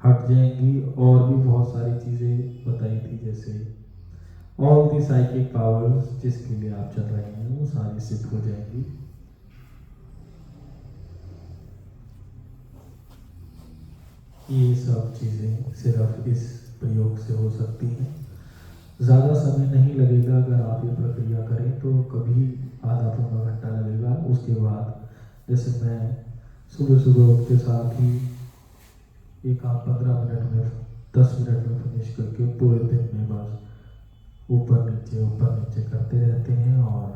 हट जाएंगी। और भी बहुत सारी चीज़ें बताई थी, जैसे ऑल दी साइकिक पावर्स जिसके लिए आप चल रहे हैं वो सारी सिद्ध हो जाएंगी। ये सब चीज़ें सिर्फ इस प्रयोग से हो सकती हैं। ज़्यादा समय नहीं लगेगा अगर आप ये प्रक्रिया करें तो कभी आधा पौना घंटा लगेगा। उसके बाद जैसे मैं सुबह सुबह उठ के साथ ही ये काम 15 मिनट में 10 मिनट में फिनिश करके पूरे दिन में बस ऊपर नीचे करते रहते हैं और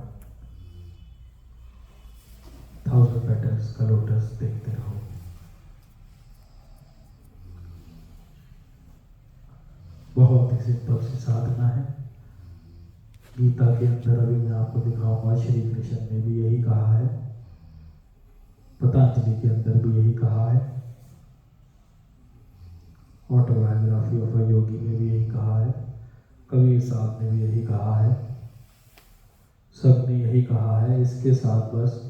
1000 पेटल्स का लोटस देखते रहो। बहुत ही सिंपल सी साधना है। गीता के अंदर अभी मैं आपको दिखाऊंगा, श्री कृष्ण ने भी यही कहा है, पतंजलि के अंदर भी यही कहा है, ऑटोबायोग्राफी ऑफ अ योगी में भी यही कहा है, कबीर साहब ने भी यही कहा है, सबने यही कहा है। इसके साथ बस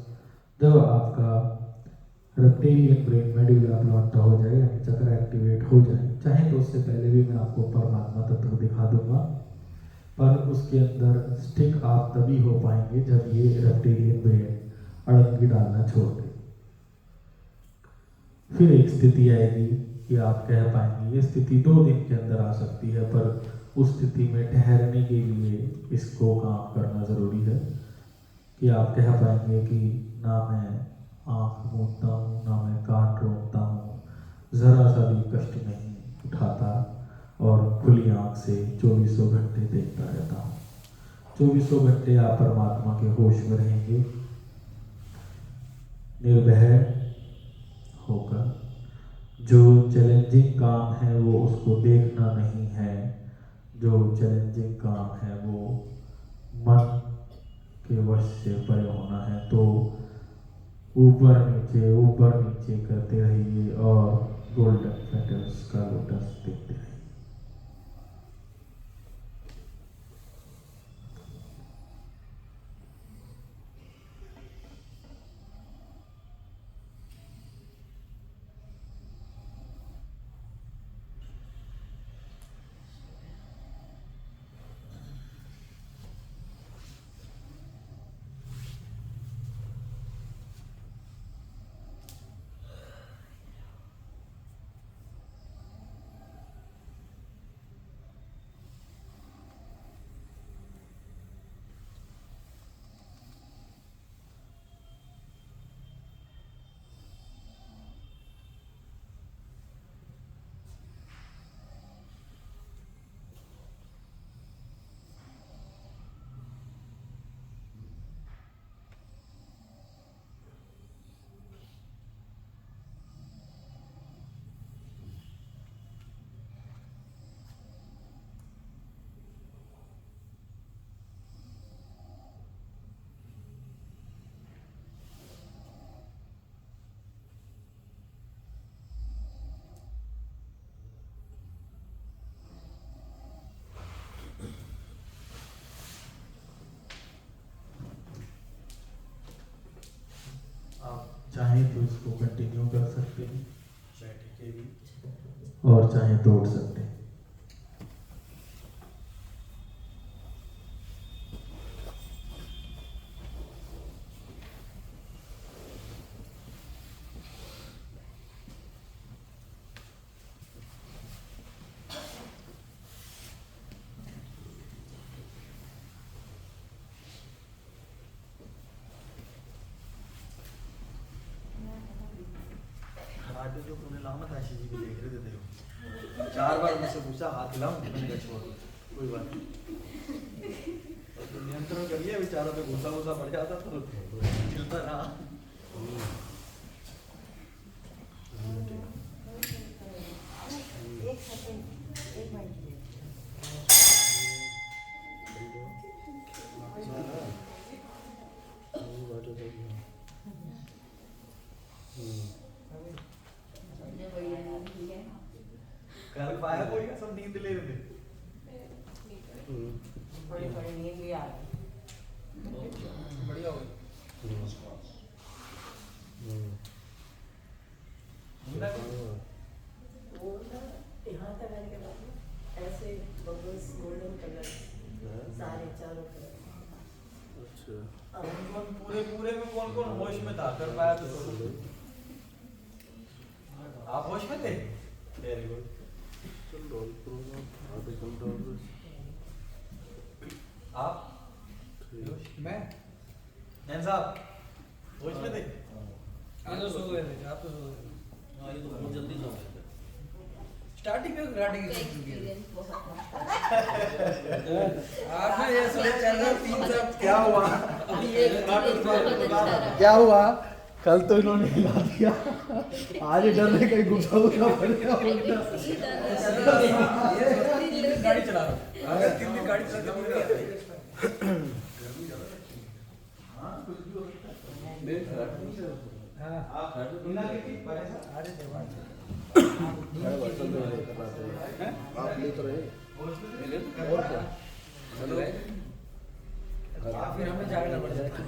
जब आपका रेप्टिलियन ब्रेन मेडुला ऑब्लांगा हो जाए यानी चक्र एक्टिवेट हो जाए, चाहे तो उससे पहले भी मैं आपको परमात्मा तत्व दिखा दूंगा, पर उसके अंदर स्टिक आप तभी हो पाएंगे जब ये रेप्टिलियन ब्रेन अड़ंगी डालना छोड़ दे। फिर एक स्थिति आएगी कि आप कह पाएंगे, ये स्थिति 2 दिन के अंदर आ सकती है, पर उस स्थिति में ठहरने के लिए इसको काम करना जरूरी है कि आप कह पाएंगे कि ना मैं आँख मूंदता हूँ, ना मैं कान रोकता हूँ, जरा सा भी कष्ट नहीं उठाता और खुली आँख से 24 घंटे देखता रहता हूँ। 24 घंटे आप परमात्मा के होश में रहेंगे, निर्भय होकर। जो चैलेंजिंग काम है वो उसको देखना नहीं है, जो चैलेंजिंग काम है वो मन के वश से परे होना है। तो ऊपर नीचे करते रहिए और गोल्डन पेटल्स का लोटस देखते रहिए। चाहे तो इसको कंटिन्यू कर सकते हैं बैठ के भी, और चाहे तो उठ सकते हैं। आगे जो पुणे लाओ ना काशी जी भी देख रहे थे, देखो 4 बार मुझसे पूछा हाथ हिलाऊं, मैंने कहा छोड़ कोई बात नहीं, और तो नियंत्रण कर लिया, बेचारा पे गुस्सा बढ़ जाता तो चलता रहा। कल पाया कोई का सब नींद ले रहे थे, थोड़ी नींद भी आ रही, बढ़िया हो यहाँ तक आने के बाद ऐसे बबल्स गोल्डन कलर सारे चारों तरफ। पूरे में कौन कौन होश में था, कर पाया तो आप होश में थे? Very good. आप मैं नैन साहब होश में थे? आप तो सो गए थे, आप तो सो गए थे। हाँ, ये तो बहुत जल्दी सो गए थे। स्टार्टिंग में कराटे की सीख चुकी है। एक्सपीरियंस बहुत आपने ये सोचा चल रहा 3 साल क्या हुआ अभी ये कराटे बहुत अच्छा रहा। क्या हुआ कल तो इन्होंने हिला दिया आज डर रहे कहीं गुस्सा गुस्सा बन गया गाड़ी चला रहा हूँ अगर 3 दिन गाड़ी चला के मुझे आता है आप ले तो रहे फिर हमें जागना पड़ जाएगा